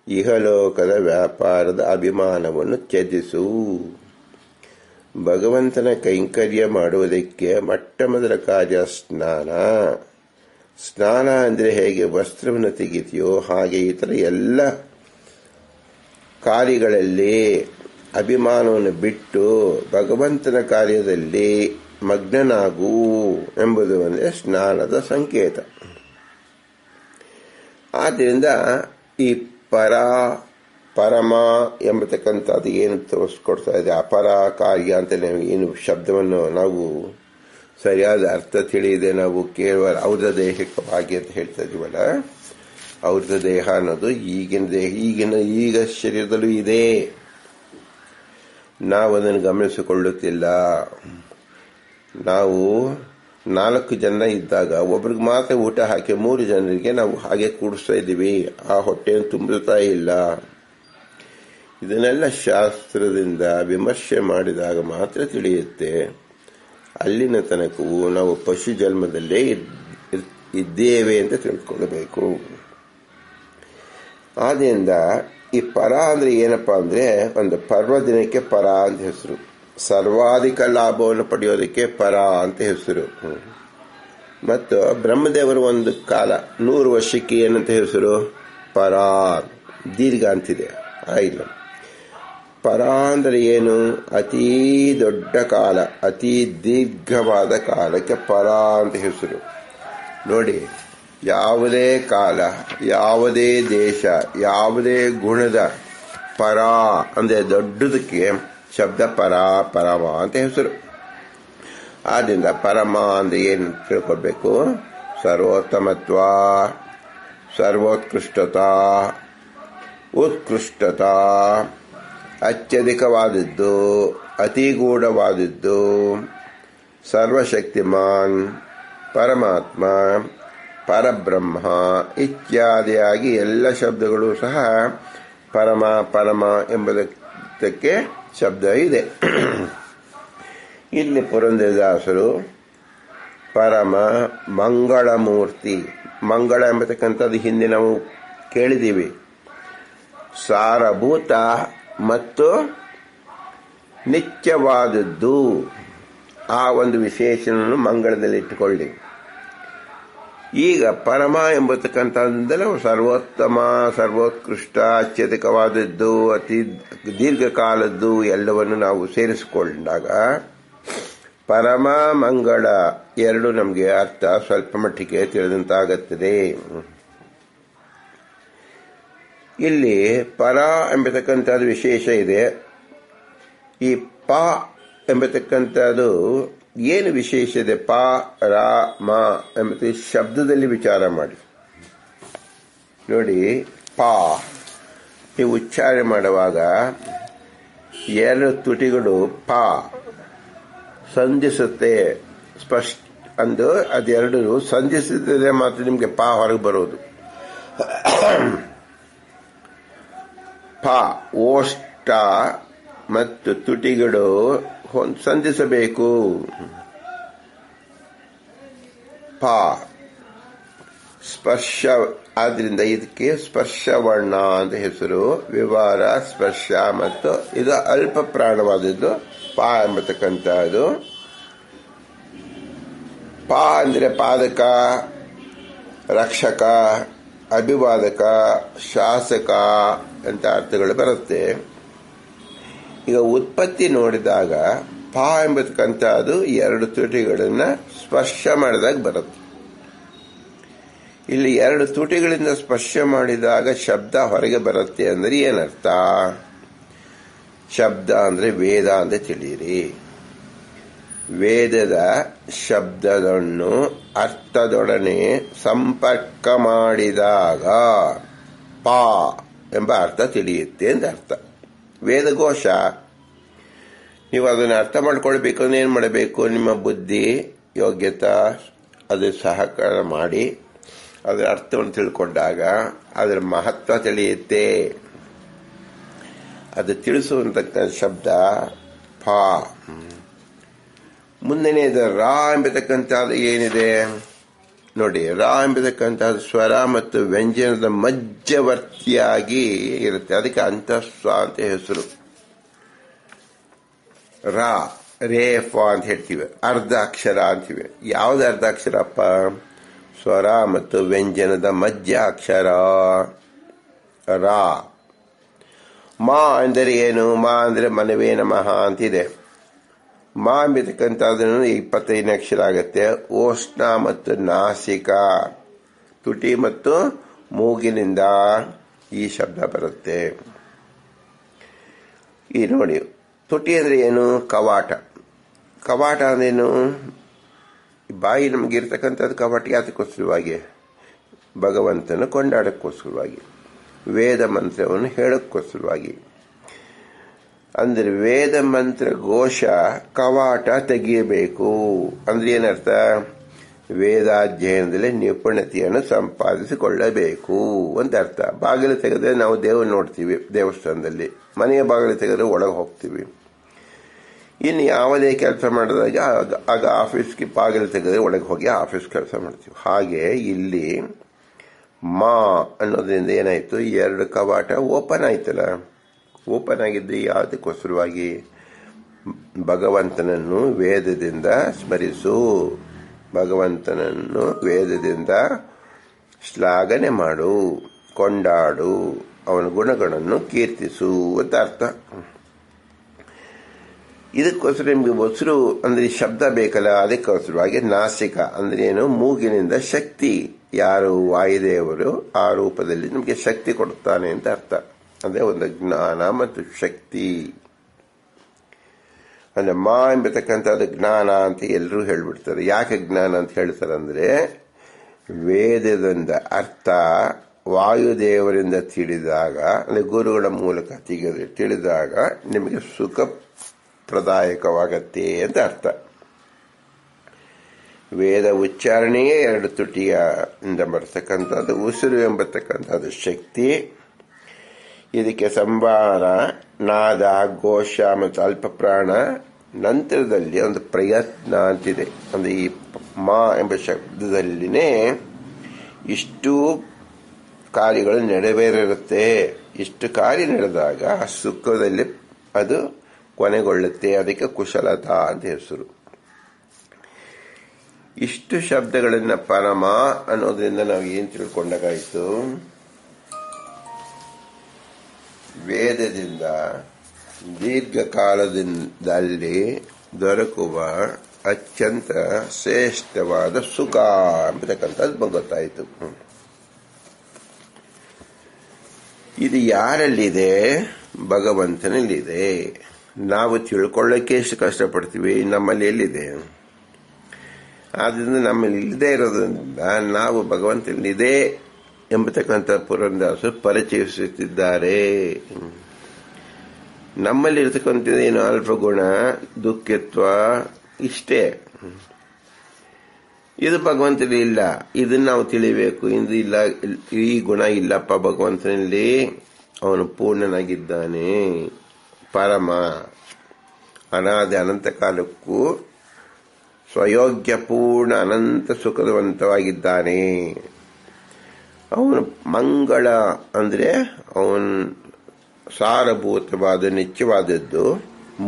ಇಹಲೋಕದ ವ್ಯಾಪಾರದ ಅಭಿಮಾನವನ್ನು ತ್ಯಜಿಸು. ಭಗವಂತನ ಕೈಂಕರ್ಯ ಮಾಡುವುದಕ್ಕೆ ಮೊಟ್ಟ ಮೊದಲ ಕಾರ್ಯ ಸ್ನಾನ. ಸ್ನಾನ ಅಂದ್ರೆ ಹೇಗೆ ವಸ್ತ್ರವನ್ನು ತೆಗಿತೀಯೋ ಹಾಗೆ ಇತರ ಎಲ್ಲ ಕಾರ್ಯಗಳಲ್ಲಿ ಅಭಿಮಾನವನ್ನು ಬಿಟ್ಟು ಭಗವಂತನ ಕಾರ್ಯದಲ್ಲಿ ಮಗ್ನನಾಗು ಎಂಬುದು ಅಂದರೆ ಸ್ನಾನದ ಸಂಕೇತ. ಆದ್ದರಿಂದ ಈ ಪರಮ ಎಂಬತಕ್ಕಂಥದ್ದು ಏನು ತೋರಿಸ್ಕೊಡ್ತಾ ಇದೆ, ಅಪರ ಕಾರ್ಯ ಅಂತ ಏನು ಶಬ್ದವನ್ನು ನಾವು ಸರಿಯಾದ ಅರ್ಥ ತಿಳಿಯದೆ ನಾವು ಕೇವಲ ಔರ್ಧ ದೇಹಿಕವಾಗಿ ಅಂತ ಹೇಳ್ತಾ ಇದೀವಲ್ಲ, ಔರ್ಧ ದೇಹ ಅನ್ನೋದು ಈಗಿನ ದೇಹ, ಈಗ ಶರೀರದಲ್ಲೂ ಇದೆ. ನಾವು ಅದನ್ನು ಗಮನಿಸಿಕೊಳ್ಳುತ್ತಿಲ್ಲ. ನಾವು 4 ಜನ ಇದ್ದಾಗ ಒಬ್ರಿಗೆ ಮಾತ್ರ ಊಟ ಹಾಕಿ 3 ಜನರಿಗೆ ನಾವು ಹಾಗೆ ಕೂಡಿಸ್ತಾ ಇದ್ದೀವಿ. ಆ ಹೊಟ್ಟೆಯನ್ನು ತುಂಬುತ್ತಾ ಇಲ್ಲ. ಇದನ್ನೆಲ್ಲ ಶಾಸ್ತ್ರದಿಂದ ವಿಮರ್ಶೆ ಮಾಡಿದಾಗ ಮಾತ್ರ ತಿಳಿಯುತ್ತೆ. ಅಲ್ಲಿನ ತನಕವೂ ನಾವು ಪಶು ಜನ್ಮದಲ್ಲೇ ಇದ್ದೇವೆ ಅಂತ ತಿಳ್ಕೊಳ್ಬೇಕು. ಆದ್ದರಿಂದ ಈ ಪರ ಅಂದ್ರೆ ಏನಪ್ಪಾ ಅಂದ್ರೆ, ಒಂದು ಪರ್ವದಿನಕ್ಕೆ ಪರ ಅಂತ ಹೆಸರು. ಸರ್ವಾಧಿಕ ಲಾಭವನ್ನು ಪಡೆಯೋದಕ್ಕೆ ಪರ ಅಂತ ಹೆಸರು. ಮತ್ತು ಬ್ರಹ್ಮದೇವರು ಒಂದು ಕಾಲ 100 ವರ್ಷಕ್ಕೆ ಏನಂತ ಹೆಸರು? ಪರ. ದೀರ್ಘ ಅಂತಿದೆ. ಇಲ್ಲ, ಪರ ಅಂದ್ರೆ ಏನು? ಅತೀ ದೊಡ್ಡ ಕಾಲ, ಅತೀ ದೀರ್ಘವಾದ ಕಾಲಕ್ಕೆ ಪರ ಅಂತ ಹೆಸರು. ನೋಡಿ, ಯಾವುದೇ ಕಾಲ, ಯಾವುದೇ ದೇಶ, ಯಾವುದೇ ಗುಣದ ಪರ ಅಂದ್ರೆ ದೊಡ್ಡದಕ್ಕೆ ಶಬ್ದ ಪರಮ ಅಂತ ಹೆಸರು. ಆದ್ರಿಂದ ಪರಮ ಅಂದ್ರೆ ಏನು ತಿಳ್ಕೊಳ್ಬೇಕು? ಸರ್ವೋತ್ತಮತ್ವ, ಸರ್ವೋತ್ಕೃಷ್ಟತಾ, ಉತ್ಕೃಷ್ಟತಾ, ಅತ್ಯಧಿಕವಾದದ್ದು, ಅತಿಗೂಢವಾದದ್ದು, ಸರ್ವಶಕ್ತಿಮಾನ್, ಪರಮಾತ್ಮ, ಪರಬ್ರಹ್ಮ ಇತ್ಯಾದಿಯಾಗಿ ಎಲ್ಲ ಶಬ್ದಗಳು ಸಹ ಪರಮ ಎಂಬುದಕ್ಕೆ ಶಬ್ದ ಇದೆ. ಇಲ್ಲಿ ಪುರಂದರದಾಸರು ಪರಮ ಮಂಗಳಮೂರ್ತಿ, ಮಂಗಳ ಎಂಬತಕ್ಕಂಥದ್ದು ಹಿಂದೆ ನಾವು ಕೇಳಿದ್ದೀವಿ. ಸಾರಭೂತ ಮತ್ತು ನಿತ್ಯವಾದದ್ದು, ಆ ಒಂದು ವಿಶೇಷಣವನ್ನು ಮಂಗಳದಲ್ಲಿ ಇಟ್ಟುಕೊಳ್ಳಿ. ಈಗ ಪರಮ ಎಂಬತಕ್ಕಂಥದ್ದೆಲ್ಲ ಸರ್ವೋತ್ತಮ, ಸರ್ವೋತ್ಕೃಷ್ಟ, ಅತ್ಯಧಿಕವಾದದ್ದು, ಅತಿ ದೀರ್ಘಕಾಲದ್ದು ಎಲ್ಲವನ್ನು ನಾವು ಸೇರಿಸಿಕೊಂಡಾಗ ಪರಮ ಮಂಗಳ ಎರಡು ನಮಗೆ ಅರ್ಥ ಸ್ವಲ್ಪ ಮಟ್ಟಿಗೆ ತಿಳಿದಂತಾಗುತ್ತದೆ. ಇಲ್ಲಿ ಪರ ಎಂಬತಕ್ಕಂಥದ್ದು ವಿಶೇಷ ಇದೆ. ಈ ಪ ಎಂಬತಕ್ಕಂಥದ್ದು ಏನು ವಿಶೇಷ ಇದೆ? ಪ ರ ಮ ಎಂಬ ಶಬ್ದದಲ್ಲಿ ವಿಚಾರ ಮಾಡಿ ನೋಡಿ. ಪ ನೀವು ಉಚ್ಚಾರಣೆ ಮಾಡುವಾಗ ಎರಡು ತುಟಿಗಳು ಪ ಸಂಧಿಸುತ್ತೆ. ಸ್ಪಷ್ಟ ಅಂದು ಅದೆರಡು ಸಂಧಿಸಿದರೆ ಮಾತ್ರ ನಿಮಗೆ ಪ ಹೊರಗೆ ಬರೋದು. ಪ ಓಷ್ಟ ಮತ್ತು ತುಟಿಗಳು ಸಂಧಿಸಬೇಕು. ಪ ಸ್ಪರ್ಶ, ಆದ್ರಿಂದ ಇದಕ್ಕೆ ಸ್ಪರ್ಶವರ್ಣ ಅಂತ ಹೆಸರು. ವಿವಾರ, ಸ್ಪರ್ಶ ಮತ್ತು ಇದು ಅಲ್ಪ ಪ್ರಾಣವಾದದ್ದು ಪ ಎಂಬತಕ್ಕಂಥದ್ದು. ಪ ಅಂದರೆ ಪಾದಕ, ರಕ್ಷಕ, ಅಭಿವಾದಕ, ಶಾಸಕ ಅಂತ ಅರ್ಥಗಳು ಬರುತ್ತೆ. ಈಗ ಉತ್ಪತ್ತಿ ನೋಡಿದಾಗ ಪ ಎಂಬತಕ್ಕಂಥದ್ದು ಎರಡು ತುಟಿಗಳನ್ನ ಸ್ಪರ್ಶ ಮಾಡಿದಾಗ ಬರುತ್ತೆ. ಇಲ್ಲಿ ಎರಡು ತುಟಿಗಳಿಂದ ಸ್ಪರ್ಶ ಮಾಡಿದಾಗ ಶಬ್ದ ಹೊರಗೆ ಬರುತ್ತೆ ಅಂದ್ರೆ ಏನರ್ಥ? ಶಬ್ದ ಅಂದ್ರೆ ವೇದ ಅಂತ ತಿಳಿಯಿರಿ. ವೇದದ ಶಬ್ದವನ್ನು ಅರ್ಥದೊಡನೆ ಸಂಪರ್ಕ ಮಾಡಿದಾಗ ಪ ಎಂಬ ಅರ್ಥ ತಿಳಿಯುತ್ತೆ ಅಂತ ಅರ್ಥ. ವೇದಘೋಷ, ನೀವು ಅದನ್ನು ಅರ್ಥ ಮಾಡ್ಕೊಳ್ಬೇಕಂದ್ರೆ ಏನು ಮಾಡಬೇಕು? ನಿಮ್ಮ ಬುದ್ಧಿ ಯೋಗ್ಯತಾ ಅದು ಸಹಕಾರ ಮಾಡಿ ಅದರ ಅರ್ಥವನ್ನು ತಿಳ್ಕೊಂಡಾಗ ಅದರ ಮಹತ್ವ ತಿಳಿಯುತ್ತೆ. ಅದು ತಿಳಿಸುವಂತಕ್ಕ ಶಬ್ದ ಪ. ಮುಂದನೇದು ರಾ ಎಂಬತಕ್ಕಂಥದ್ದು ಏನಿದೆ ನೋಡಿ. ರಾ ಎಂಬತಕ್ಕಂಥದ್ದು ಸ್ವರ ಮತ್ತು ವ್ಯಂಜನದ ಮಧ್ಯವರ್ತಿಯಾಗಿ ಇರುತ್ತೆ. ಅದಕ್ಕೆ ಅಂತಸ್ವ ಅಂತ ಹೆಸರು. ರಾ, ರೇ, ಫ ಅಂತ ಹೇಳ್ತೀವಿ. ಅರ್ಧ ಅಕ್ಷರ ಅಂತೀವಿ. ಯಾವ್ದು ಅರ್ಧ ಅಕ್ಷರಪ್ಪ? ಸ್ವರ ಮತ್ತು ವ್ಯಂಜನದ ಮಧ್ಯ ಅಕ್ಷರ ರಾ. ಮಾ ಅಂದರೆ ಏನು? ಮಾ ಅಂದರೆ ಮನವೇ ನಮಃ ಅಂತಿದೆ. ಮಾ ಎಂಬತಕ್ಕಂಥದ್ದನ್ನು 25ನೇ ಅಕ್ಷರ ಆಗುತ್ತೆ. ಓಷ್ಣ ಮತ್ತು ನಾಸಿಕ, ತುಟಿ ಮತ್ತು ಮೂಗಿನಿಂದ ಈ ಶಬ್ದ ಬರುತ್ತೆ. ಈ ನೋಡಿ, ತುಟಿ ಅಂದ್ರೆ ಏನು? ಕವಾಟ. ಕವಾಟ ಅಂದ್ರೇನು? ಬಾಯಿ ನಮಗಿರ್ತಕ್ಕಂಥದ್ದು ಕವಾಟ ಯಾತಕ್ಕೋಸ್ಕರವಾಗಿ? ಭಗವಂತನ ಕೊಂಡಾಡಕ್ಕೋಸ್ಕರವಾಗಿ, ವೇದ ಮಂತ್ರವನ್ನು ಹೇಳಕ್ಕೋಸ್ಕರವಾಗಿ. ಅಂದ್ರೆ ವೇದ ಮಂತ್ರ ಘೋಷ ಕವಾಟ ತೆಗೆಯಬೇಕು ಅಂದ್ರೆ ಏನರ್ಥ? ವೇದಾಧ್ಯಯನದಲ್ಲಿ ನಿಪುಣತೆಯನ್ನು ಸಂಪಾದಿಸಿಕೊಳ್ಳಬೇಕು ಅಂತ ಅರ್ಥ. ಬಾಗಿಲು ತೆಗೆದ್ರೆ ನಾವು ದೇವರು ನೋಡ್ತೀವಿ ದೇವಸ್ಥಾನದಲ್ಲಿ, ಮನೆಯ ಬಾಗಿಲು ತೆಗೆದ್ರೆ ಒಳಗೆ ಹೋಗ್ತೀವಿ. ಇನ್ನು ಯಾವುದೇ ಕೆಲಸ ಮಾಡಿದಾಗ ಆಗ ಆಫೀಸ್ಗೆ ಬಾಗಿಲು ತೆಗೆದ್ರೆ ಒಳಗೆ ಹೋಗಿ ಆಫೀಸ್ ಕೆಲಸ ಮಾಡ್ತೀವಿ. ಹಾಗೆ ಇಲ್ಲಿ ಮಾ ಅನ್ನೋದ್ರಿಂದ ಏನಾಯ್ತು? ಎರಡು ಕವಾಟ ಓಪನ್ ಆಯ್ತಲ್ಲ. ಓಪನ್ ಆಗಿದ್ದು ಯಾವುದಕ್ಕೋಸ್ಕರವಾಗಿ? ಭಗವಂತನನ್ನು ವೇದದಿಂದ ಸ್ಮರಿಸು, ಭಗವಂತನನ್ನು ವೇದದಿಂದ ಶ್ಲಾಘನೆ ಮಾಡು, ಕೊಂಡಾಡು, ಅವನ ಗುಣಗಳನ್ನು ಕೀರ್ತಿಸು ಅಂತ ಅರ್ಥ. ಇದಕ್ಕೋಸ್ಕರ ನಿಮ್ಗೆ ಮೊಸರು ಅಂದ್ರೆ ಶಬ್ದ ಬೇಕಲ್ಲ, ಅದಕ್ಕೋಸ್ಕರವಾಗಿ ನಾಸಿಕ ಅಂದ್ರೆ ಏನು? ಮೂಗಿನಿಂದ ಶಕ್ತಿ. ಯಾರು? ವಾಯುದೇವರು ಆ ರೂಪದಲ್ಲಿ ನಮಗೆ ಶಕ್ತಿ ಕೊಡುತ್ತಾನೆ ಅಂತ ಅರ್ಥ. ಅಂದ್ರೆ ಒಂದು ಜ್ಞಾನ ಮತ್ತು ಶಕ್ತಿ. ಅಂದ್ರೆ ಮಾ ಎಂಬತಕ್ಕಂಥದ್ದು ಜ್ಞಾನ ಅಂತ ಎಲ್ಲರೂ ಹೇಳ್ಬಿಡ್ತಾರೆ. ಯಾಕೆ ಜ್ಞಾನ ಅಂತ ಹೇಳ್ತಾರೆ ಅಂದ್ರೆ ವೇದದಿಂದ ಅರ್ಥ ವಾಯುದೇವರಿಂದ ತಿಳಿದಾಗ, ಅಂದ್ರೆ ಗುರುಗಳ ಮೂಲಕ ತಿಳಿದಾಗ ನಿಮಗೆ ಸುಖ ಪ್ರದಾಯಕವಾಗತ್ತೆ ಅಂತ ಅರ್ಥ. ವೇದ ಉಚ್ಚಾರಣೆಯೇ ಎರಡು ತುಟಿಯಿಂದ ಬರ್ತಕ್ಕಂಥದ್ದು. ಉಸಿರು ಎಂಬತಕ್ಕಂಥದ್ದು ಶಕ್ತಿ. ಇದಕ್ಕೆ ಸಂವಾರ, ನಾದ, ಘೋಷ ಮತ್ತು ಅಲ್ಪ ಪ್ರಾಣ ನಂತರದಲ್ಲಿ ಒಂದು ಪ್ರಯತ್ನ ಅಂತಿದೆ. ಅಂದ್ರೆ ಈ ಮಾ ಎಂಬ ಶಬ್ದದಲ್ಲಿನೇ ಇಷ್ಟು ಕಾರ್ಯಗಳು ನೆರವೇರಿರುತ್ತೆ. ಇಷ್ಟು ಕಾರ್ಯ ನಡೆದಾಗ ಸುಖದಲ್ಲಿ ಅದು ಕೊನೆಗೊಳ್ಳುತ್ತೆ. ಅದಕ್ಕೆ ಕುಶಲತಾ ಅಂತ ಹೆಸರು. ಇಷ್ಟು ಶಬ್ದಗಳನ್ನ ಪರಮ ಅನ್ನೋದ್ರಿಂದ ನಾವು ಏನ್ ತಿಳ್ಕೊಂಡಾಗಾಯ್ತು? ವೇದದಿಂದ ದೀರ್ಘಕಾಲದಲ್ಲಿ ದೊರಕುವ ಅತ್ಯಂತ ಶ್ರೇಷ್ಠವಾದ ಸುಖ ಎಂಬತಕ್ಕಂಥದ್ದು ಗೊತ್ತಾಯಿತು. ಇದು ಯಾರಲ್ಲಿದೆ? ಭಗವಂತನಲ್ಲಿದೆ. ನಾವು ತಿಳ್ಕೊಳ್ಳೋಕೆ ಎಷ್ಟು ಕಷ್ಟಪಡ್ತೀವಿ, ನಮ್ಮಲ್ಲಿ ಎಲ್ಲಿದೆ? ಆದ್ರಿಂದ ನಮ್ಮಲ್ಲಿ ಇಲ್ಲದೆ ಇರೋದ್ರಿಂದ ನಾವು ಭಗವಂತನಲ್ಲಿದೆ ಎಂಬತಕ್ಕಂಥ ಪುರಂದಾಸರು ಪರಿಚಯಿಸುತ್ತಿದ್ದಾರೆ. ನಮ್ಮಲ್ಲಿ ಇರತಕ್ಕಂಥದ್ದೇನು ಅಲ್ಪ ಗುಣ, ದುಃಖತ್ವ, ಇಷ್ಟೇ. ಇದು ಭಗವಂತನಲ್ಲಿ ಇಲ್ಲ. ಇದನ್ನ ನಾವು ತಿಳಿಬೇಕು. ಇದು ಇಲ್ಲ, ಈ ಗುಣ ಇಲ್ಲಪ್ಪ ಭಗವಂತನಲ್ಲಿ. ಅವನು ಪೂರ್ಣನಾಗಿದ್ದಾನೆ, ಪರಮ, ಅನಾದಿ ಅನಂತ ಕಾಲಕ್ಕೂ ಸ್ವಯೋಗ್ಯ ಪೂರ್ಣ ಅನಂತ ಸುಖವಂತವಾಗಿದ್ದಾನೆ. ಅವನು ಮಂಗಳ ಅಂದ್ರೆ ಅವನು ಸಾರಭೂತವಾದ ನಿತ್ಯವಾದದ್ದು.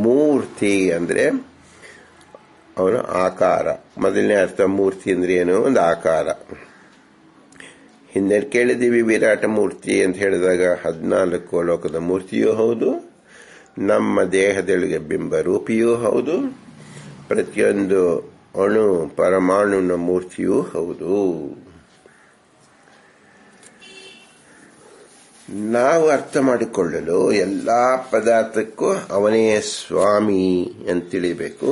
ಮೂರ್ತಿ ಅಂದ್ರೆ ಅವನ ಆಕಾರ. ಮೊದಲನೇ ಅರ್ಥ ಮೂರ್ತಿ ಅಂದ್ರೆ ಏನು? ಒಂದು ಆಕಾರ. ಹಿಂದೆ ಕೇಳಿದೀವಿ ವಿರಾಟ ಮೂರ್ತಿ ಅಂತ ಹೇಳಿದಾಗ 14 ಲೋಕದ ಮೂರ್ತಿಯೂ ಹೌದು, ನಮ್ಮ ದೇಹದೊಳಗೆ ಬಿಂಬ ರೂಪಿಯೂ ಹೌದು, ಪ್ರತಿಯೊಂದು ಅಣು ಪರಮಾಣುನ ಮೂರ್ತಿಯೂ ಹೌದು. ನಾವು ಅರ್ಥ ಮಾಡಿಕೊಳ್ಳಲು ಎಲ್ಲಾ ಪದಾರ್ಥಕ್ಕೂ ಅವನೇ ಸ್ವಾಮಿ ಅಂತ ತಿಳಿಬೇಕು.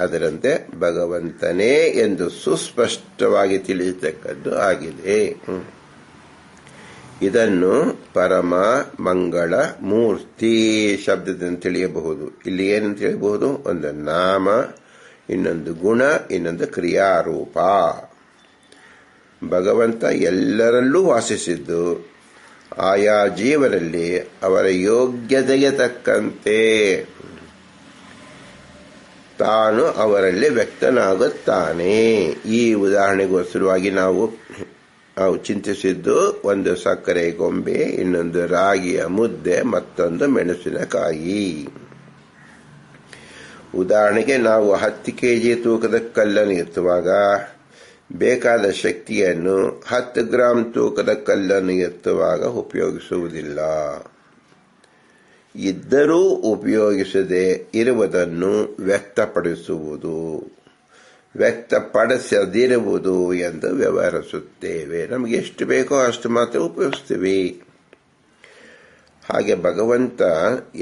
ಅದರಂತೆ ಭಗವಂತನೇ ಎಂದು ಸುಸ್ಪಷ್ಟವಾಗಿ ತಿಳಿಸತಕ್ಕದ್ದು ಆಗಿದೆ. ಇದನ್ನು ಪರಮ ಮಂಗಳ ಮೂರ್ತಿ ಶಬ್ದದಿಂದ ತಿಳಿಯಬಹುದು. ಇಲ್ಲಿ ಏನಂತ ತಿಳಿಯಬಹುದು? ಒಂದು ನಾಮ, ಇನ್ನೊಂದು ಗುಣ, ಇನ್ನೊಂದು ಕ್ರಿಯಾರೂಪ. ಭಗವಂತ ಎಲ್ಲರಲ್ಲೂ ವಾಸಿಸಿದ್ದು ಆಯಾ ಜೀವನಲ್ಲಿ ಅವರ ಯೋಗ್ಯತೆಗೆ ತಕ್ಕಂತೆ ತಾನು ಅವರಲ್ಲಿ ವ್ಯಕ್ತನಾಗುತ್ತಾನೆ. ಈ ಉದಾಹರಣೆಗೋಸ್ಕರವಾಗಿ ನಾವು ಚಿಂತಿಸಿದ್ದು ಒಂದು ಸಕ್ಕರೆ ಗೊಂಬೆ, ಇನ್ನೊಂದು ರಾಗಿಯ ಮುದ್ದೆ, ಮತ್ತೊಂದು ಮೆಣಸಿನಕಾಯಿ. ಉದಾಹರಣೆಗೆ ನಾವು 10 kg ತೂಕದ ಕಲ್ಲನ್ನು ಎತ್ತುವಾಗ ಬೇಕಾದ ಶಕ್ತಿಯನ್ನು 10 ಗ್ರಾಂ ತೂಕದ ಕಲ್ಲನ್ನು ಎತ್ತುವಾಗ ಉಪಯೋಗಿಸುವುದಿಲ್ಲ. ಇದ್ದರೂ ಉಪಯೋಗಿಸದೆ ಇರುವುದನ್ನು ವ್ಯಕ್ತಪಡಿಸುವುದು, ವ್ಯಕ್ತಪಡಿಸದಿರುವುದು ಎಂದು ವ್ಯವಹರಿಸುತ್ತೇವೆ. ನಮಗೆ ಎಷ್ಟು ಬೇಕೋ ಅಷ್ಟು ಮಾತ್ರ ಉಪಯೋಗಿಸ್ತೀವಿ. ಹಾಗೆ ಭಗವಂತ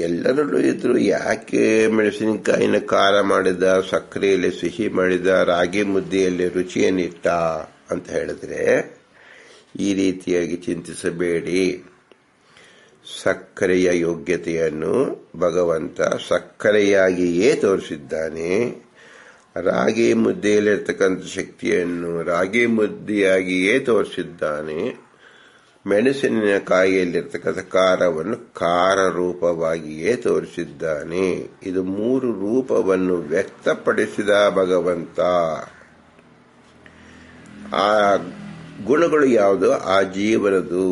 ಎಲ್ಲರಲ್ಲೂ ಇದ್ರು. ಯಾಕೆ ಮೆಣಸಿನಕಾಯಿನ ಖಾರ ಮಾಡಿದ, ಸಕ್ಕರೆಯಲ್ಲಿ ಸಿಹಿ ಮಾಡಿದ, ರಾಗಿ ಮುದ್ದೆಯಲ್ಲಿ ರುಚಿಯನ್ನಿಟ್ಟ ಅಂತ ಹೇಳಿದ್ರೆ ಈ ರೀತಿಯಾಗಿ ಚಿಂತಿಸಬೇಡಿ. ಸಕ್ಕರೆಯ ಯೋಗ್ಯತೆಯನ್ನು ಭಗವಂತ ಸಕ್ಕರೆಯಾಗಿಯೇ ತೋರಿಸಿದ್ದಾನೆ. ರಾಗಿ ಮುದ್ದೆಯಲ್ಲಿರ್ತಕ್ಕಂಥ ಶಕ್ತಿಯನ್ನು ರಾಗಿ ಮುದ್ದೆಯಾಗಿಯೇ ತೋರಿಸಿದ್ದಾನೆ. ಮೆಣಸಿನಕಾಯಿಯಲ್ಲಿರ್ತಕ್ಕಂಥ ಖಾರವನ್ನು ಖಾರ ರೂಪವಾಗಿಯೇ ತೋರಿಸಿದ್ದಾನೆ. ಇದು 3 ರೂಪವನ್ನು ವ್ಯಕ್ತಪಡಿಸಿದ ಭಗವಂತ. ಆ ಗುಣಗಳು ಯಾವುದು? ಆ ಜೀವನದು.